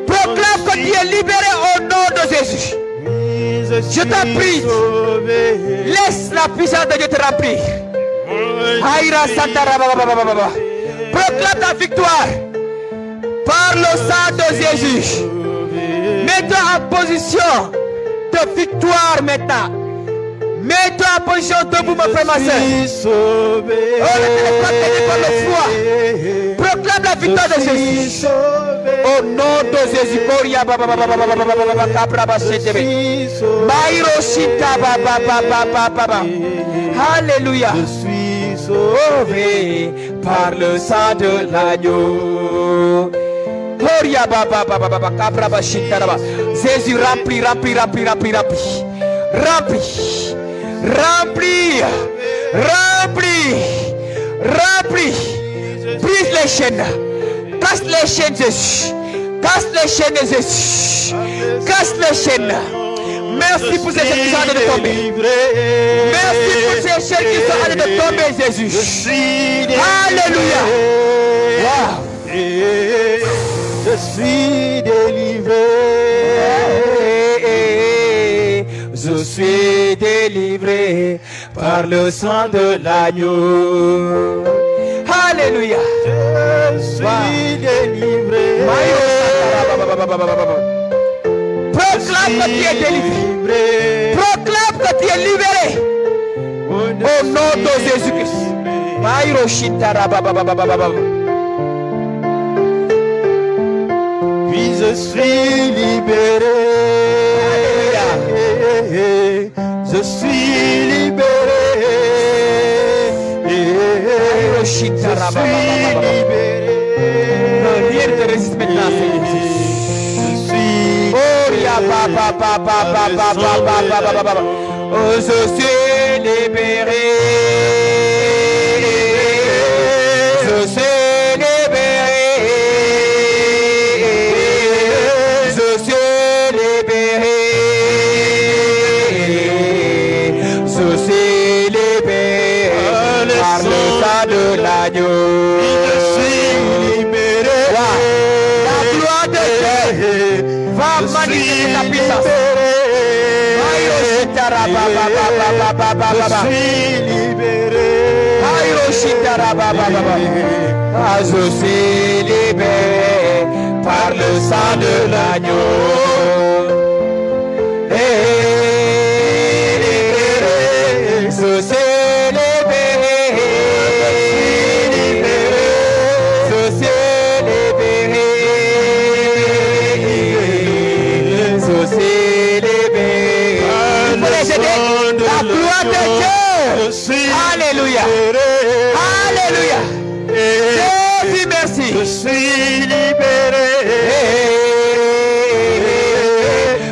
Proclame que tu es libéré au nom de Jésus. Je t'en prie. Laisse la puissance de Dieu te remplir. Aïra Santa Rababa. Proclame ta victoire par le sang de Jésus. Mets-toi en position de victoire maintenant. Mets-toi en position debout, mon frère, ma soeur. Oh, le foi. Proclame la victoire de Jésus. Au nom de Jésus. Alléluia. Sauvé par le sang de l'agneau. Gloria baba baba baba kabra bashita baba. Jésus remplis. Brise les chaînes. Casse les chaînes, Jésus. Casse les chaînes, Jésus. Casse les chaînes. Merci pour ces chaînes qui sont en train de tomber. Merci pour ces chaînes qui sont en train de tomber, Jésus. Alléluia. Wow. Je suis délivré. Je suis délivré par le sang de l'agneau. Alléluia. Je suis délivré. Proclame que tu es délivré. Proclame que tu es libéré. Au nom de Jésus-Christ. Puis je suis libéré. Je suis libéré. Je suis libéré. Rien ne te résiste maintenant, Seigneur. Oh, je suis libéré. Je suis libéré. Je suis libéré. Je suis libéré par le sang de l'agneau. Je suis libéré. La gloire de Dieu va manifester ta puissance. Je suis libéré. Je suis libéré par le sang de l'agneau. Je suis libéré. Je suis libéré. Je suis libéré. Il faut les aider. La gloire de Dieu. Alléluia. Alléluia. Jésus, merci. Je suis libéré.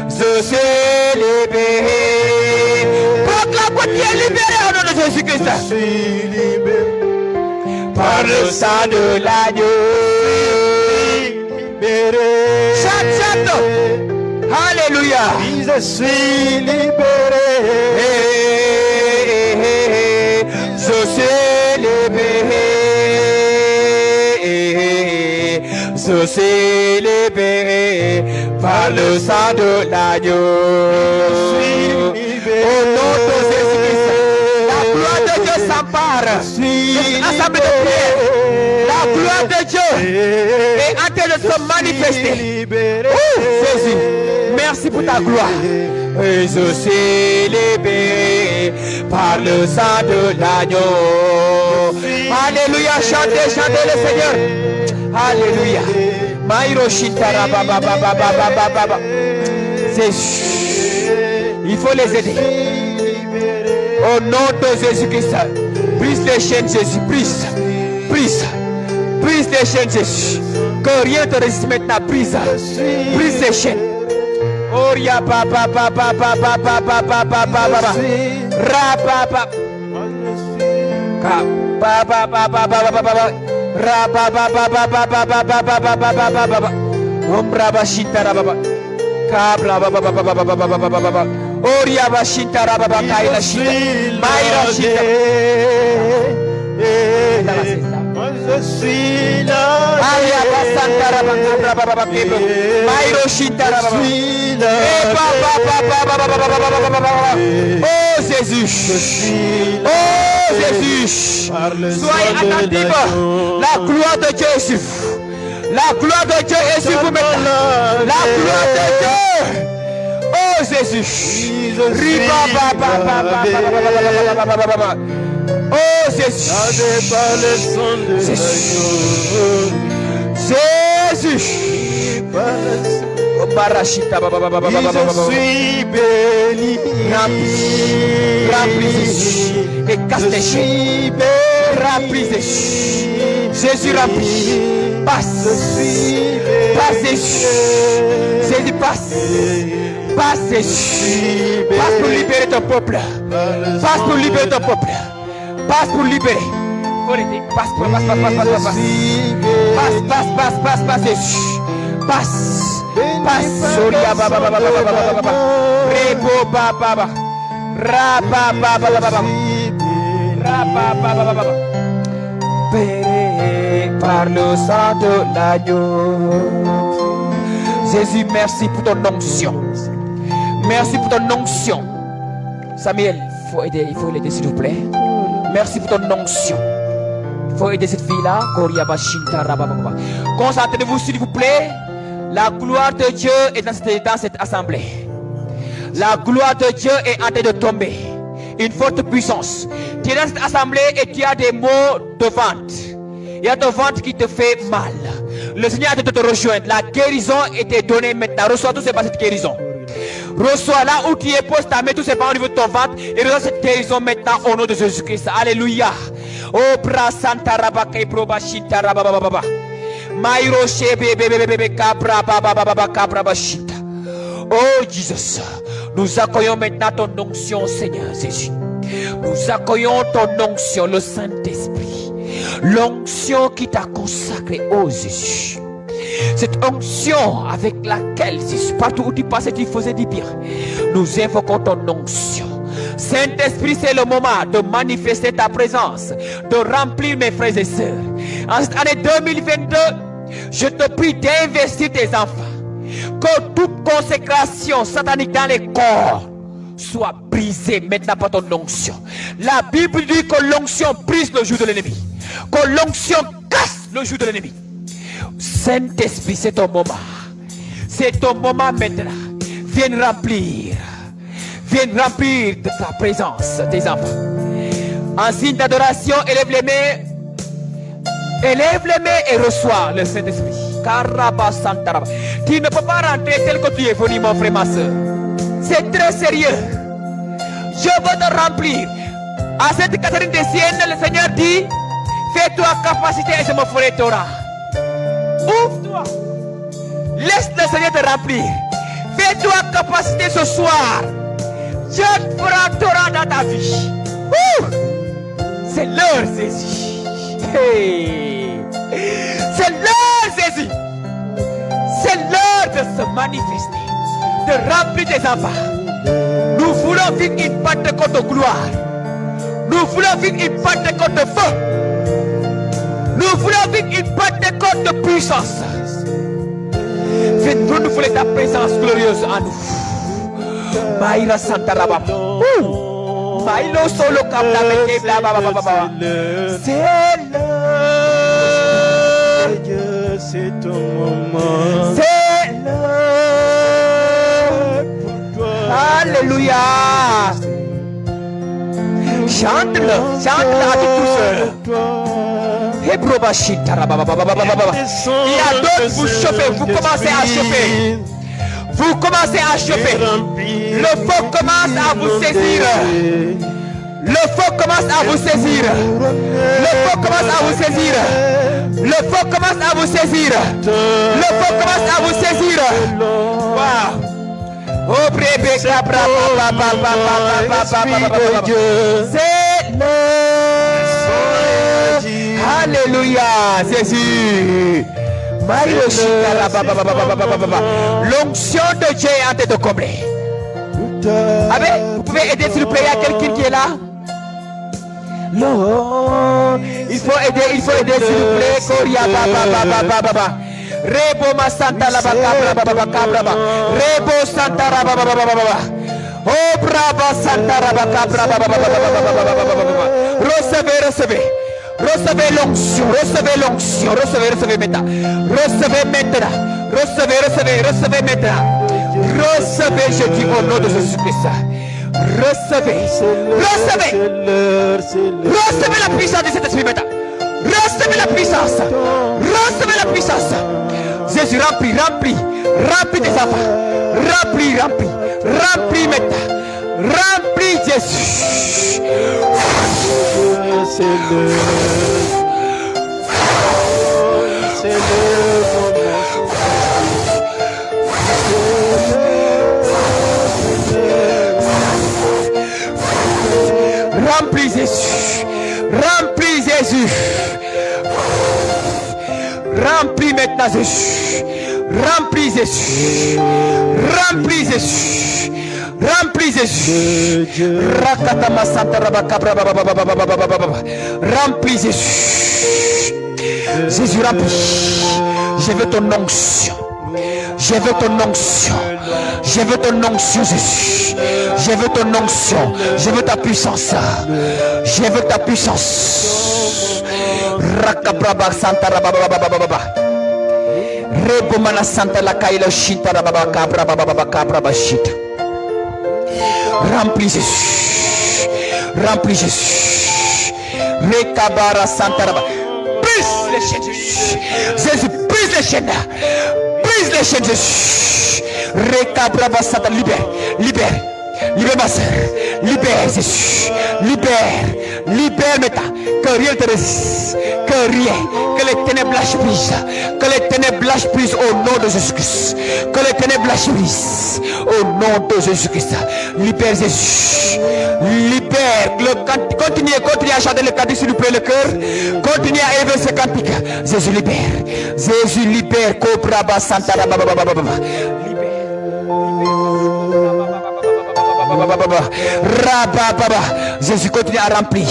Je suis libéré. Proclame que tu es libéré au nom de Jésus-Christ. Je suis libéré Par le sang de l'agneau. libéré. Chante, chante. Alléluia. Je suis libéré. Je suis libéré. Je suis libéré par le sang de l'agneau. Au nom de Jésus-Christ, la gloire de Dieu s'empare de cette assemblée de prière. La gloire de Dieu est en train de se manifester. Jésus, merci pour ta gloire. Et je suis libéré par le sang de l'agneau. Alléluia, chantez, chantez le Seigneur. Alléluia. Il faut les aider. Au nom de Jésus-Christ, brise les chaînes, Jésus, brise, brise, brise les chaînes, Jésus. Que rien ne te résiste maintenant, brise, brise les chaînes. Oria papa papa papa papa papa papa ra papa ka papa papa papa papa ra papa papa papa papa papa papa papa ombra bashita ra papa ka papa papa papa papa papa oria bashita ra papa kaila shita maira shita. Je suis là. Aya basanta ra papa papa kebro mairo shita ra papa. Oh Jésus, oh Jésus, soyez attentifs. La gloire de Dieu est sur vous. La gloire de Dieu est sur vous maintenant. La gloire de Dieu. Oh Jésus. Oh Jésus. Jésus. Je suis béni. Remplis Jésus. Et casse les chaînes. Remplis Jésus. Jésus remplit. Passe. Passe Jésus. Jésus passe. Passe Jésus. Passe pour libérer ton peuple. Passe pour libérer ton peuple. Passe pour libérer. faut l'aider. Passe, passe, passe, passe, passe, passe. Passe, passe, passe, passe, passe, Jésus. Passe, passe. Soria, baba, baba, baba, baba, baba. Rebo, baba, baba. Raba, baba, baba, baba. Raba, baba, baba, baba. Péré par le sang de l'agneau. Jésus, merci pour ton onction. Merci pour ton onction. Samuel, il faut l'aider s'il vous plaît. Merci pour ton onction. Il faut aider cette fille-là. Concentrez-vous s'il vous plaît. La gloire de Dieu est dans cette assemblée. La gloire de Dieu est en train de tomber. Une forte puissance. Tu es dans cette assemblée et tu as des mots de vente. Il y a ton ventre qui te fait mal. Le Seigneur a te rejoindre. La guérison était donnée maintenant. Reçois tout, c'est pas cette guérison. Reçois là où tu es, pose ta main, tout c'est pas au niveau de ton ventre. Et reçois cette guérison maintenant au nom de Jésus-Christ. Alléluia. Oh, bra santa rabaka et probashita rabababa. Mairo shebe bebe kabra bababa kabra bashita. Oh Jesus, nous accueillons maintenant ton onction, Seigneur Jésus. Nous accueillons ton onction, le Saint-Esprit. L'onction qui t'a consacré, oh Jésus. Cette onction avec laquelle, Jésus, partout où tu passais, tu faisais du bien. Nous invoquons ton onction. Saint-Esprit, c'est le moment de manifester ta présence, de remplir mes frères et sœurs. En cette année 2022, je te prie d'investir tes enfants. Que toute consécration satanique dans les corps soit brisée maintenant par ton onction. La Bible dit que l'onction brise le joug de l'ennemi. Que l'onction casse le joug de l'ennemi. Saint-Esprit, c'est ton moment. C'est ton moment maintenant. Viens remplir. Viens remplir de ta présence tes enfants. En signe d'adoration, élève les mains. Élève les mains et reçois le Saint-Esprit. Tu ne peux pas rentrer tel que tu es venu, mon frère, ma soeur. C'est très sérieux. Je veux te remplir. À cette Catherine des Siennes, le Seigneur dit: fais-toi capacité et je me ferai Torah. Ouvre-toi. Laisse le Seigneur te remplir. Fais-toi capacité ce soir. Dieu te fera Torah dans ta vie. C'est l'heure, Jésus. Hey. C'est l'heure, Jésus. C'est l'heure de se manifester, de remplir tes enfants. Nous voulons vivre une Pentecôte de gloire. Nous voulons vivre une Pentecôte de feu. Nous voulons vivre une Pentecôte de puissance. Fais renouveler ta présence glorieuse en nous. Maïra Santa Rabba. Maïlo solo kabla meke bla bla bla bla. C'est l'heure. C'est ton moment. C'est l'heure pour toi. Alléluia. Chante-le, chante-le à toute douceur. Il y a d'autres, vous chauffez, vous commencez à chauffer. Vous commencez à chauffer. Le feu commence à vous saisir. Le feu commence à vous saisir. Le feu commence à vous saisir. Le feu commence à vous saisir. Le feu commence à vous saisir. Wow. Oh, bébé, c'est le Alléluia, Jésus. L'onction de Dieu est en train de combler. Amen. Vous pouvez aider s'il vous plaît, il y a quelqu'un qui est là. Non, il faut aider s'il vous plaît. Koria baba baba. Rebo masanta la baba baba. Rebo santa la baba. Oh brava santa la baba. Recevez. Recevez l'onction, recevez maintenant. Recevez maintenant. Recevez maintenant. Recevez, je dis au nom de Jésus-Christ. Recevez la puissance de cet esprit maintenant. Recevez la puissance. Jésus, remplis tes enfants. Remplis maintenant. Remplis Jésus. C'est le Remplis Jésus. Jésus. Remplis maintenant Jésus. Remplis Jésus. Remplis Jésus. Remplis Jésus. Rakatama Santa Rabakabra. Remplis Jésus. Jésus remplis. Je veux ton onction. Je veux ton onction. Je veux ton onction, Jésus. Je veux ton onction. Je veux ta puissance. Je veux ta puissance. Rakabraba Santa Rababa. Rebomana Santa la Kaila Shinta Rababa Cabra Baba Cabra Bashita. Remplis Jésus. Remplis Jésus. Rekabara Santa Rababa. Brise les chaînes, Jésus. Jésus, brise les chaînes. Brise les chaînes, Jésus. Rekabraba Santa, libère, libère, libère ma soeur, libère Jésus, libère, libère maintenant, que rien ne te résiste, que rien, que les ténèbres lâchent prise, que les ténèbres lâchent prise au nom de Jésus-Christ, que les ténèbres lâchent prise au nom de Jésus-Christ, libère Jésus, libère, continue à chanter le cantique, s'il vous plaît, le cœur, continue à élever ce cantique, Jésus libère, Kobraba Santa Rababa. Jésus continue à remplir,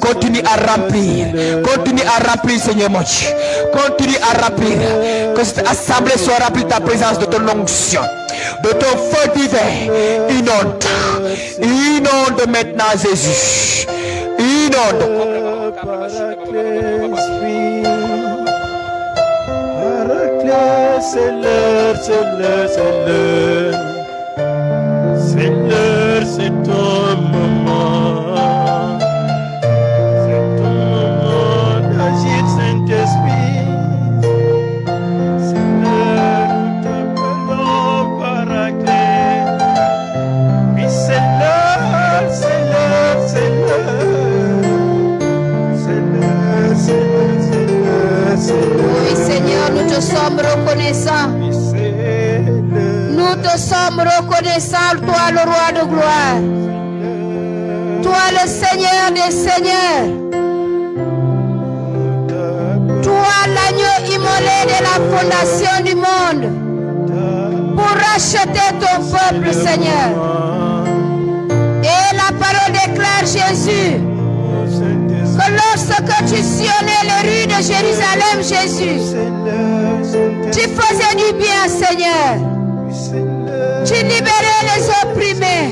continue à remplir, continue à remplir, Seigneur mon Dieu, continue à remplir, que cette assemblée soit remplie de ta présence, de ton onction, de ton feu divin. Inonde maintenant Jésus, inonde. C'est l'heure, c'est ton moment. C'est ton moment d'agir, Saint-Esprit. C'est l'heure où t'appelons Paraclet. Oui, c'est l'heure, c'est l'heure, c'est l'heure. C'est l'heure, c'est l'heure. Oui, Seigneur, nous te sommes reconnaissants. Oui, c'est l'heure. Nous te sommes reconnaissants, toi le roi de gloire, toi le Seigneur des seigneurs, toi l'agneau immolé de la fondation du monde, pour racheter ton peuple, Seigneur. Et la parole déclare, Jésus, que lorsque tu sillonnais les rues de Jérusalem, Jésus, tu faisais du bien, Seigneur. Tu libérais les opprimés.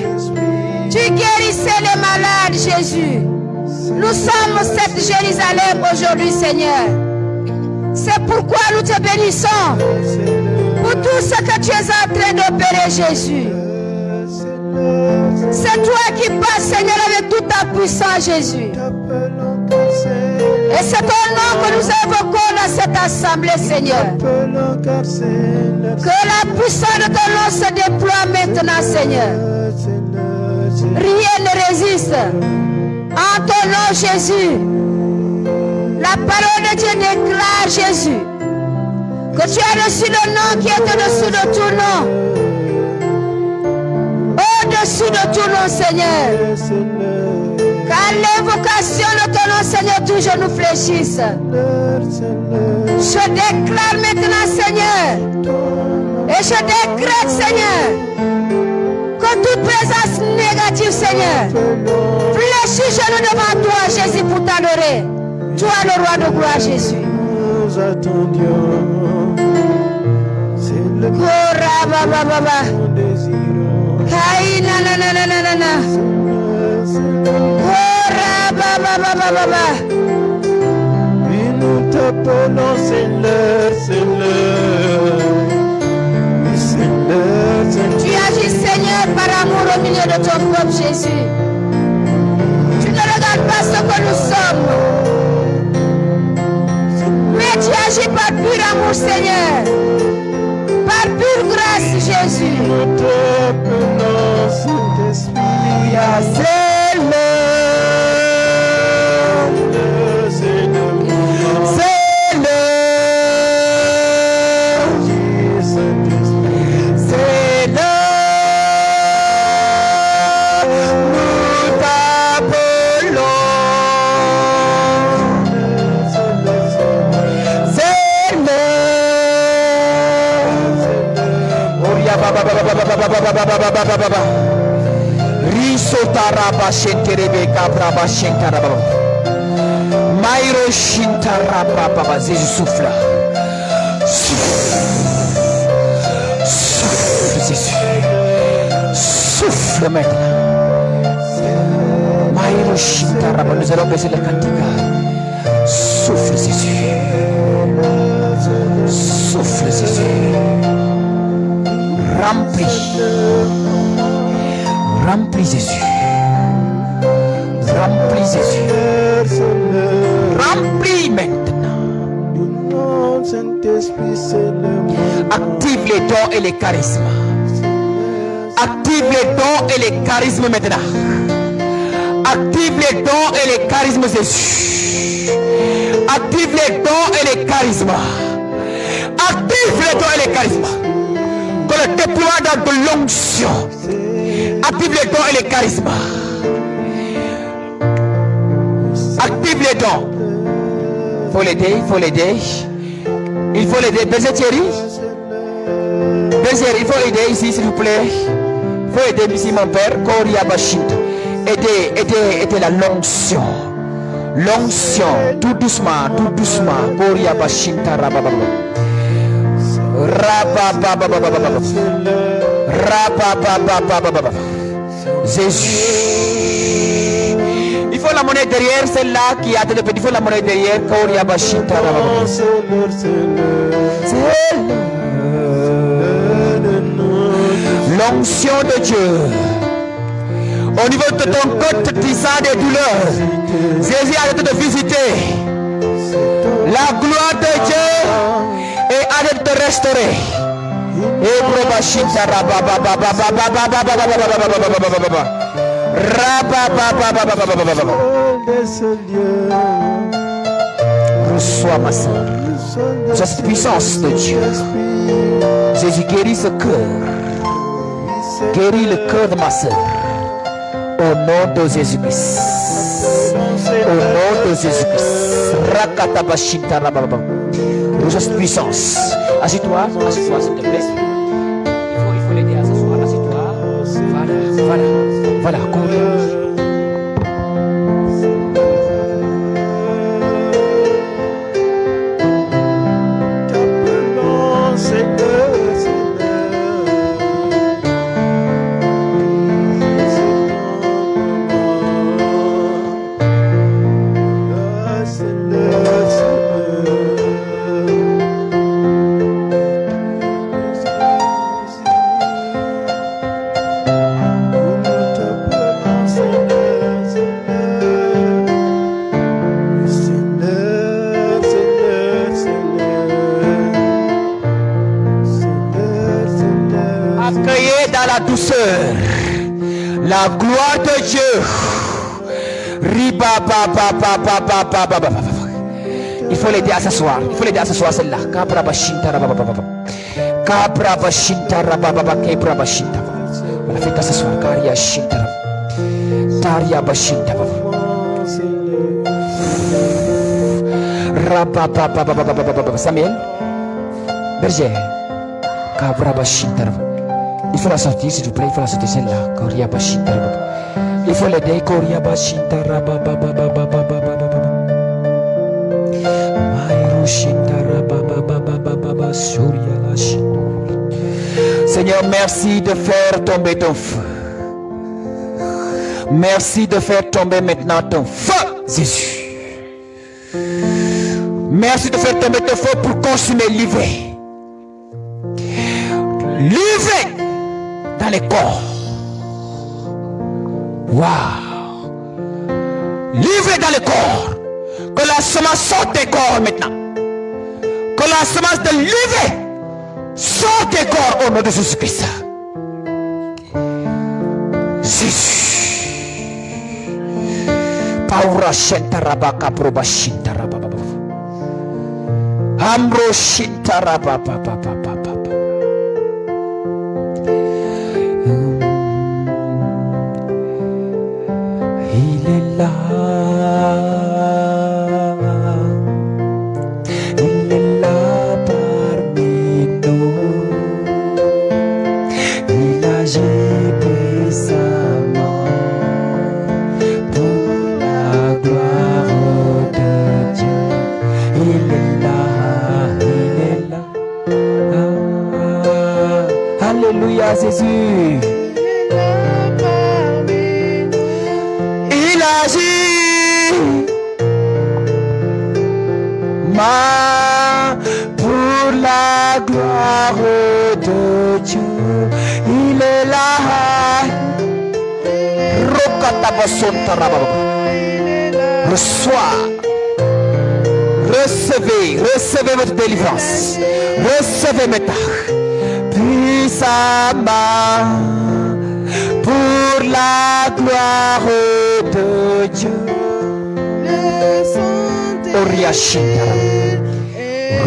Tu guérissais les malades, Jésus. Nous sommes cette Jérusalem aujourd'hui, Seigneur. C'est pourquoi nous te bénissons pour tout ce que tu es en train d'opérer, Jésus. C'est toi qui passes, Seigneur, avec toute ta puissance, Jésus. Et c'est ton nom que nous invoquons dans cette assemblée, Seigneur. Que la puissance de ton nom se déploie maintenant, Seigneur. Rien ne résiste. En ton nom, Jésus. La parole de Dieu déclare, Jésus, que tu as reçu le nom qui est au-dessous de tout nom. Au-dessus de tout nom, Seigneur. Car l'invocation de ton nom, Seigneur, toujours nous fléchisse. Je déclare maintenant, Seigneur, et je décrète, Seigneur, que toute présence négative, Seigneur, fléchit genoux devant toi, Jésus, pour t'adorer. Toi, le roi de gloire, Jésus. Nous attendions, c'est le nous désirons. Kai na na na na na na. Et nous t'appelons, c'est l'heure. Oui, c'est l'heure. Tu agis, Seigneur, par amour au milieu de ton peuple, Jésus. Tu ne regardes pas ce que nous sommes, mais tu agis par pur amour, Seigneur, par pure grâce, Jésus. Nous t'appelons, Saint-Esprit. C'est l'heure. Risotaraba shenterebe kabraba shentaraba. Mairo shintaraba. Jésus souffle. Souffle Jésus. Souffle maintenant. Mairo shintaraba. Nous allons baisser le cantique. Souffle Jésus. Souffle Jésus. Remplis Jésus. Remplis Jésus. Remplis maintenant. Active les dons et les charismes. Active les dons et les charismes maintenant. Active les dons et les charismes Jésus. Active les dons et les charismes. Active les dons et les charismes. Que le déploiement de l'onction. Active les dons et les charismes. Active les dons. Il faut l'aider, il faut l'aider. Il faut l'aider. Baiser Thierry. Baiser, il faut aider ici s'il vous plaît. Il faut aider ici mon père. Koria Bashint. Aidez la l'onction. L'onction. Tout doucement, tout doucement. Koria Bashint. Jésus. Il faut la monnaie derrière, celle-là qui a de il faut la monnaie derrière. L'onction de Dieu. Au niveau de ton côte tissant des douleurs, Jésus a de te visiter. La gloire de Dieu est à de te restaurer. Reçois ma soeur. Cette puissance de Dieu. Jésus guérit ce cœur. Guéris le cœur de ma soeur. Au nom de Jésus-Christ. Au nom de Jésus-Christ. Rakatabashita rababa. Reçois cette puissance. Assieds-toi, s'il te plaît. Il faut l'aider à s'asseoir. Assieds-toi. Voilà, cours. La douceur, la gloire de Dieu. Il faut l'aider à s'asseoir. Il faut l'aider à s'asseoir celle-là. Voilà, faites à s'asseoir. Samuel, berger. Il faut la sortir, s'il vous plaît, il faut la sortir celle-là. Il faut l'aider. Seigneur, merci de faire tomber ton feu. Merci de faire tomber maintenant ton feu, Jésus. Merci de faire tomber ton feu pour consumer l'ivraie. L'ivraie dans les corps. Waouh. Livré dans le corps. Que la semence sorte des corps maintenant. Que la semence de livrer sorte des corps au nom de Jésus-Christ. Jésus. Paura shentarabaka proba shintarababa. Ambro shintarababa. Il est là, parmi nous. Il agit Jésus. Il agit. Pour la gloire de Dieu. Il est là. Reçois. Recevez votre délivrance. Recevez maintenant. Puissamment pour la gloire de Dieu.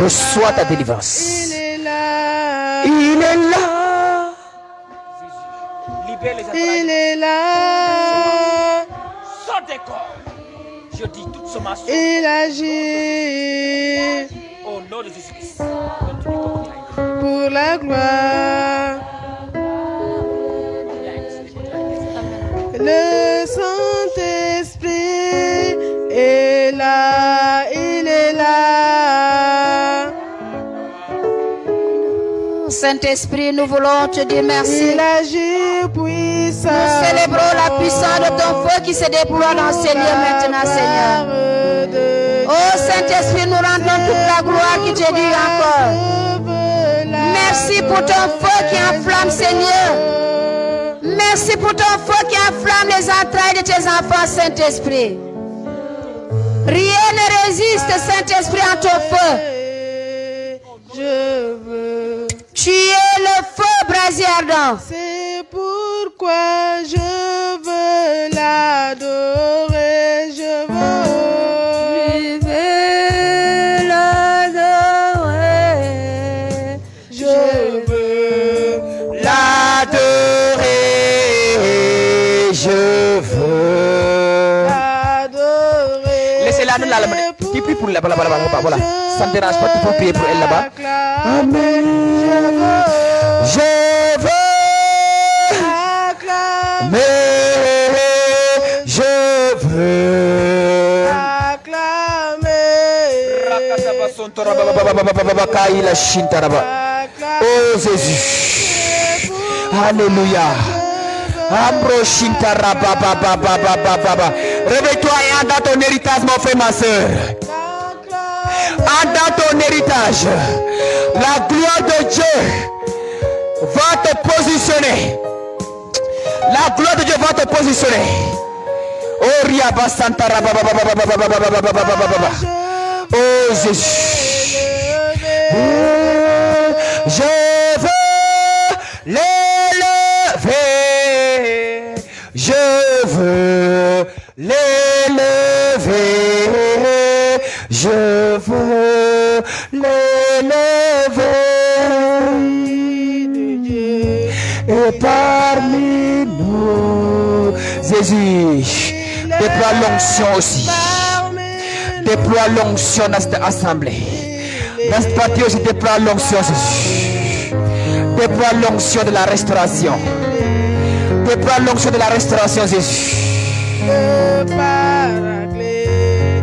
Reçois ta délivrance. Il est là. Il est là. Sors des corps. Je dis toute sommation. Il agit Au nom de Jésus-Christ. pour la gloire. Le Saint-Esprit est là. Il est là. Saint-Esprit, nous voulons te dire merci. Il agit puissant. Nous célébrons la puissance de ton feu qui se déploie dans ces lieux maintenant, Seigneur. Oh Saint-Esprit, nous rendons toute la gloire qui te dit encore. Merci pour ton feu qui enflamme, Seigneur. Merci pour ton feu qui enflamme les entrailles de tes enfants, Saint-Esprit. Rien ne résiste, Saint-Esprit, à ton feu. Je veux. Tu es le feu brasier ardent. C'est pourquoi je veux l'adorer. Je veux l'adorer. Je veux L'adorer. Je veux. l'adorer. Laissez-la nous là. Tu pries pour là-bas. Voilà. Ça ne dérange pas, tu peux prier pour elle là-bas. Amen. Je veux acclamer. Je veux acclamer. Oh Jésus. Alléluia. Réveille-toi et entre dans ton héritage, mon frère, ma soeur. Entre dans ton héritage. La gloire de Dieu va te positionner. La gloire de Dieu va te positionner. Oh Riaba Santara. Oh Jésus. Je veux l'élever. Je veux l'élever. Je veux l'élever. Et parmi nous, Jésus, déploie l'onction aussi. Déploie l'onction dans cette assemblée. Dans ce parti aussi, déploie l'onction, Jésus. Déploie l'onction de la restauration. Déploie l'onction de la restauration, Jésus. le Paraclet,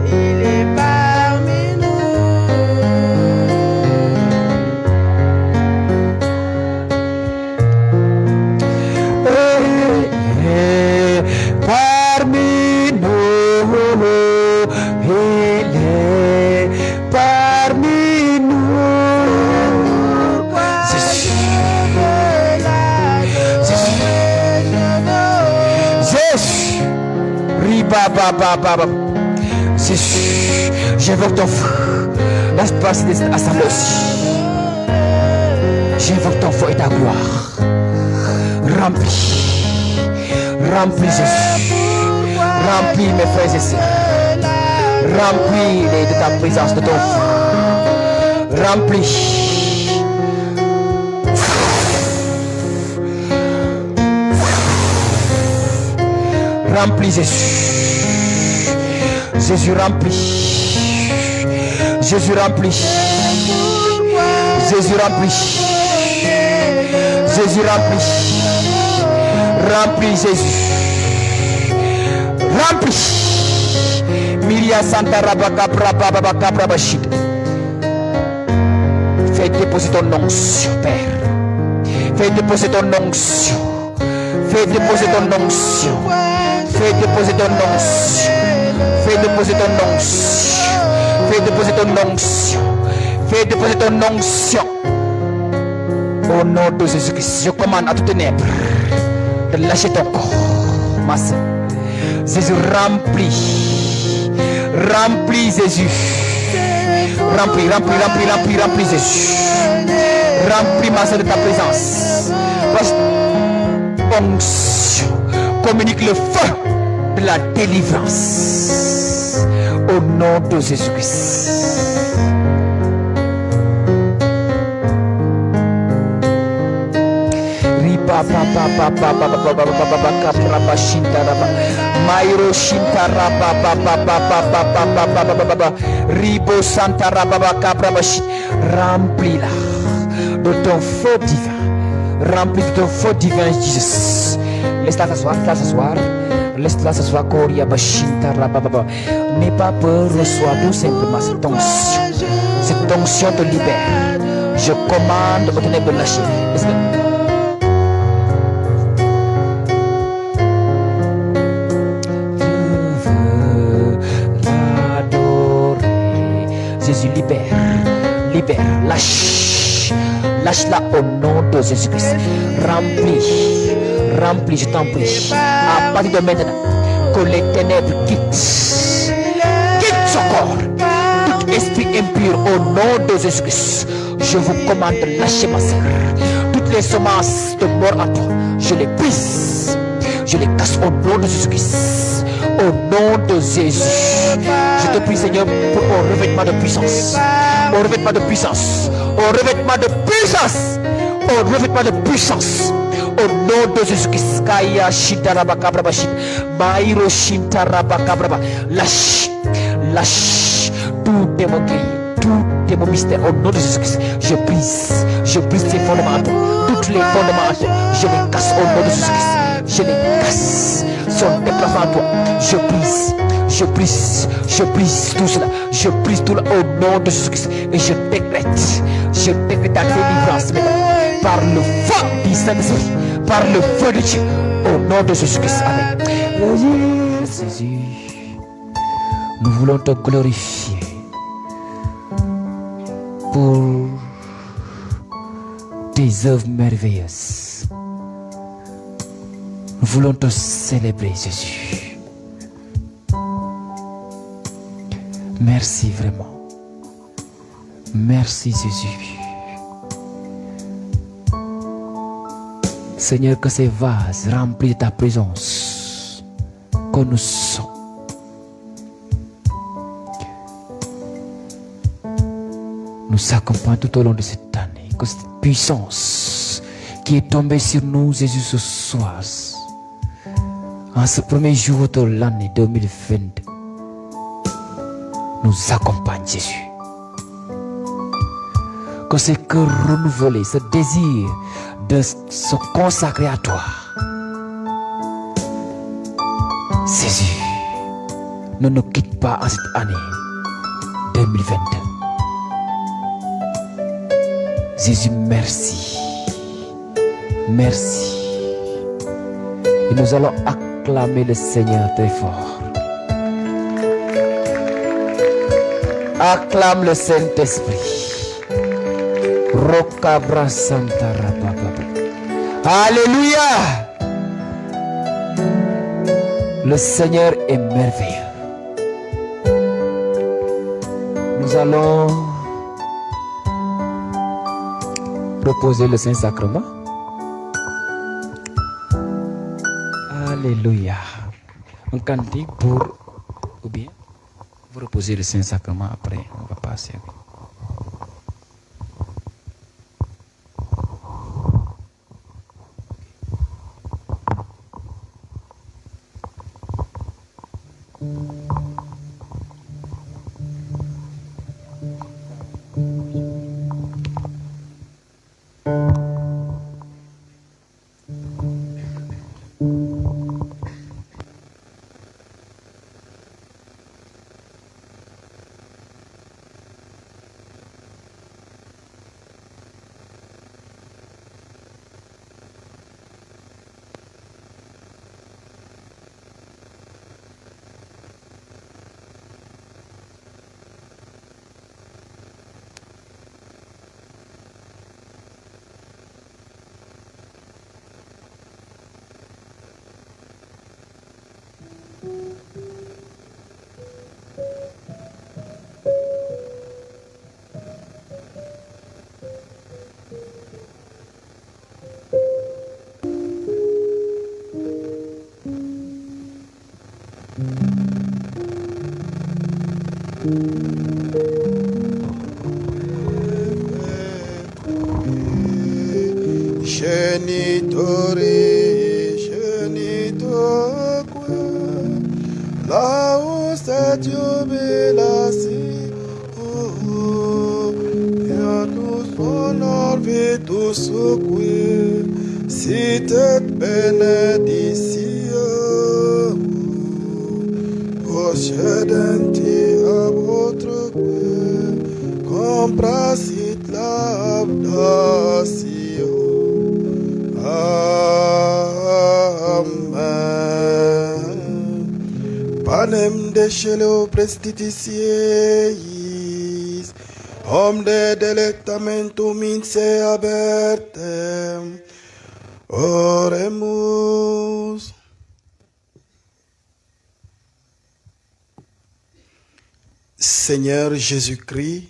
il est parmi nous. Parmi nous, il est parmi nous. Jésus, Jésus, j'invoque ton feu dans ce passé de cette assemblée aussi. J'invoque ton feu et ta gloire. Remplis Jésus. Remplis mes frères et sœurs. Remplis-les de ta présence, de ton feu. Remplis. Remplis Jésus. Jésus remplit. Jésus remplit. Jésus remplit. Jésus remplit. Remplis Jésus. Remplis. Miria Santa Rabaka Brababa Brabashid. Fais déposer ton onction, Père. Fais déposer ton onction. Fais déposer ton onction. Fais déposer ton onction. Fais déposer ton onction. Fais déposer ton onction. Fais déposer ton onction. Au nom de Jésus-Christ, je commande à tout ténèbres de lâcher ton corps. Ma sœur. Jésus remplit. Remplis Jésus. Remplis Jésus. Remplis ma soeur de ta présence. Onction. Communique le feu de la délivrance. Au nom de Jésus-Christ. Mairo Shintara Ribo Santara remplis-la de ton feu divin. Remplis de ton feu divin, Jesus. Laisse-la s'asseoir, laisse-la s'asseoir, Koria Bashintara Baba. N'aie pas peur, reçois tout simplement cette onction. Cette onction te libère. Je commande aux ténèbres de lâcher. Jésus, libère, lâche-la au nom de Jésus-Christ. Remplis, je t'en prie. À partir de maintenant, que les ténèbres quittent son corps. Tout esprit impur au nom de Jésus-Christ. Je vous commande de lâcher ma sœur. Toutes les semences de mort à toi, je les brise. Je les casse au nom de Jésus-Christ. Au nom de Jésus. Je te prie, Seigneur, pour un revêtement de puissance. Un revêtement de puissance. Un revêtement de puissance. Un revêtement de puissance. Au nom de Jésus-Christ. Kaya Shintaraba Kabrabashit. Maïro Shintaraba Kabraba. Lâche. Tout démon guéri. Tout démon mystère. Au nom de Jésus-Christ. Je brise tes fondements à toi. Tous les fondements à toi. Je les casse au nom de Jésus-Christ. Je les casse. Son déplacement à toi. Je brise tout cela. Je brise tout là au nom de Jésus-Christ. Et je décrète ta délivrance maintenant. Par le feu du Saint-Esprit. Par le feu de Dieu. Au nom de Jésus-Christ. Amen. Jésus, nous voulons te glorifier pour tes œuvres merveilleuses. Nous voulons te célébrer, Jésus. Merci vraiment. Merci, Jésus. Seigneur, que ces vases remplis de ta présence, que nous sommes, nous accompagnent tout au long de cette année. Que cette puissance qui est tombée sur nous, Jésus, ce soir, en ce premier jour de l'année 2022, nous accompagne, Jésus. Que ce cœur renouvelé, ce désir de se consacrer à toi, Jésus, ne nous quitte pas en cette année 2022. Jésus, merci. Merci. Et nous allons acclamer le Seigneur très fort. Acclame le Saint-Esprit. Rokabra Santa Rababa. Alléluia. Le Seigneur est merveilleux. Nous allons proposer le Saint-Sacrement. Alléluia. Un cantique pour, ou bien vous reposez le Saint-Sacrement après, on va passer. Dieu bélassi, et à tous honneur et tous secouer, si tête bénédiction, Oshedenti à votre cœur, comprasit l'abdation. Amen. Panem de chelo prestiticiis, om de delectamentum in se abertem. Oremus. Seigneur Jésus-Christ,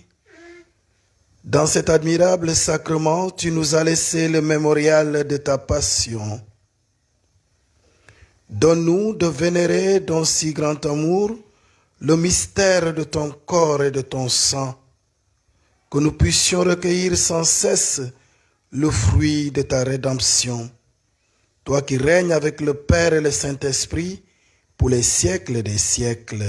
dans cet admirable sacrement, tu nous as laissé le mémorial de ta passion. Donne-nous de vénérer dans si grand amour le mystère de ton corps et de ton sang, que nous puissions recueillir sans cesse le fruit de ta rédemption. Toi qui règnes avec le Père et le Saint-Esprit pour les siècles des siècles.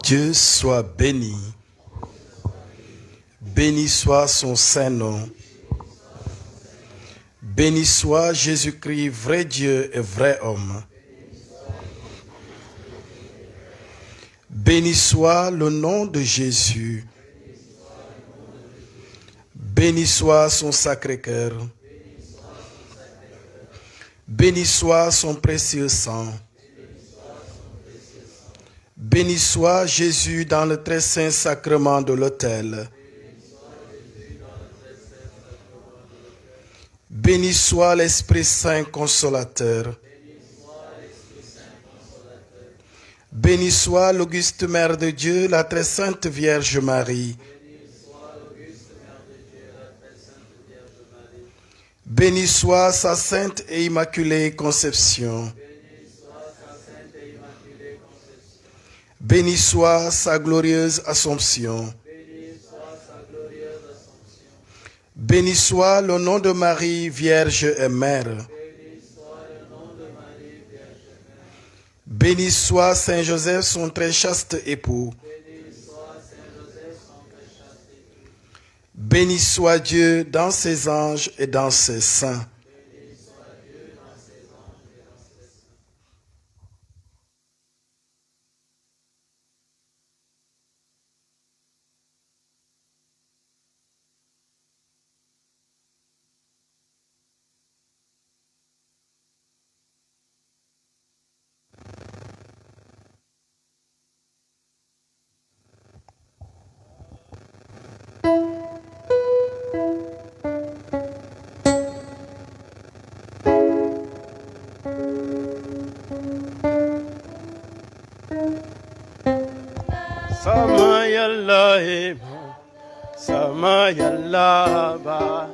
Dieu soit béni. Béni soit son saint nom. Béni soit Jésus-Christ, vrai Dieu et vrai homme. Béni soit le nom de Jésus. Béni soit son Sacré-Cœur. Béni soit son précieux sang. Béni soit Jésus dans le très saint sacrement de l'autel. Béni soit l'Esprit Saint consolateur. Béni soit l'auguste Mère de Dieu, la très sainte Vierge Marie. Béni soit sa sainte et immaculée conception. Béni soit sa glorieuse Assomption. Béni soit le nom de Marie, Vierge et Mère. Béni soit Saint Joseph, son très chaste époux. Béni soit Dieu dans ses anges et dans ses saints. Samayalaba,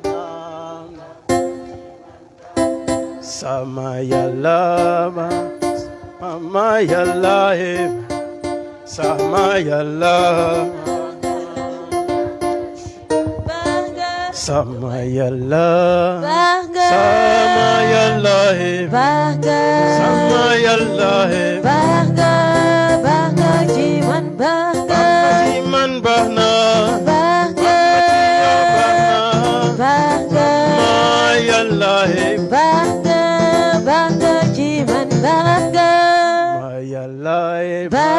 Samayalaba, Samayalaba, sama yàlla Barga. sama yàlla Barga. sama yàlla Barga. Barga ci man barga. ci man baax na Barga. Barga. sama yàlla Barga. Barga ci man barga. sama yàlla Barga.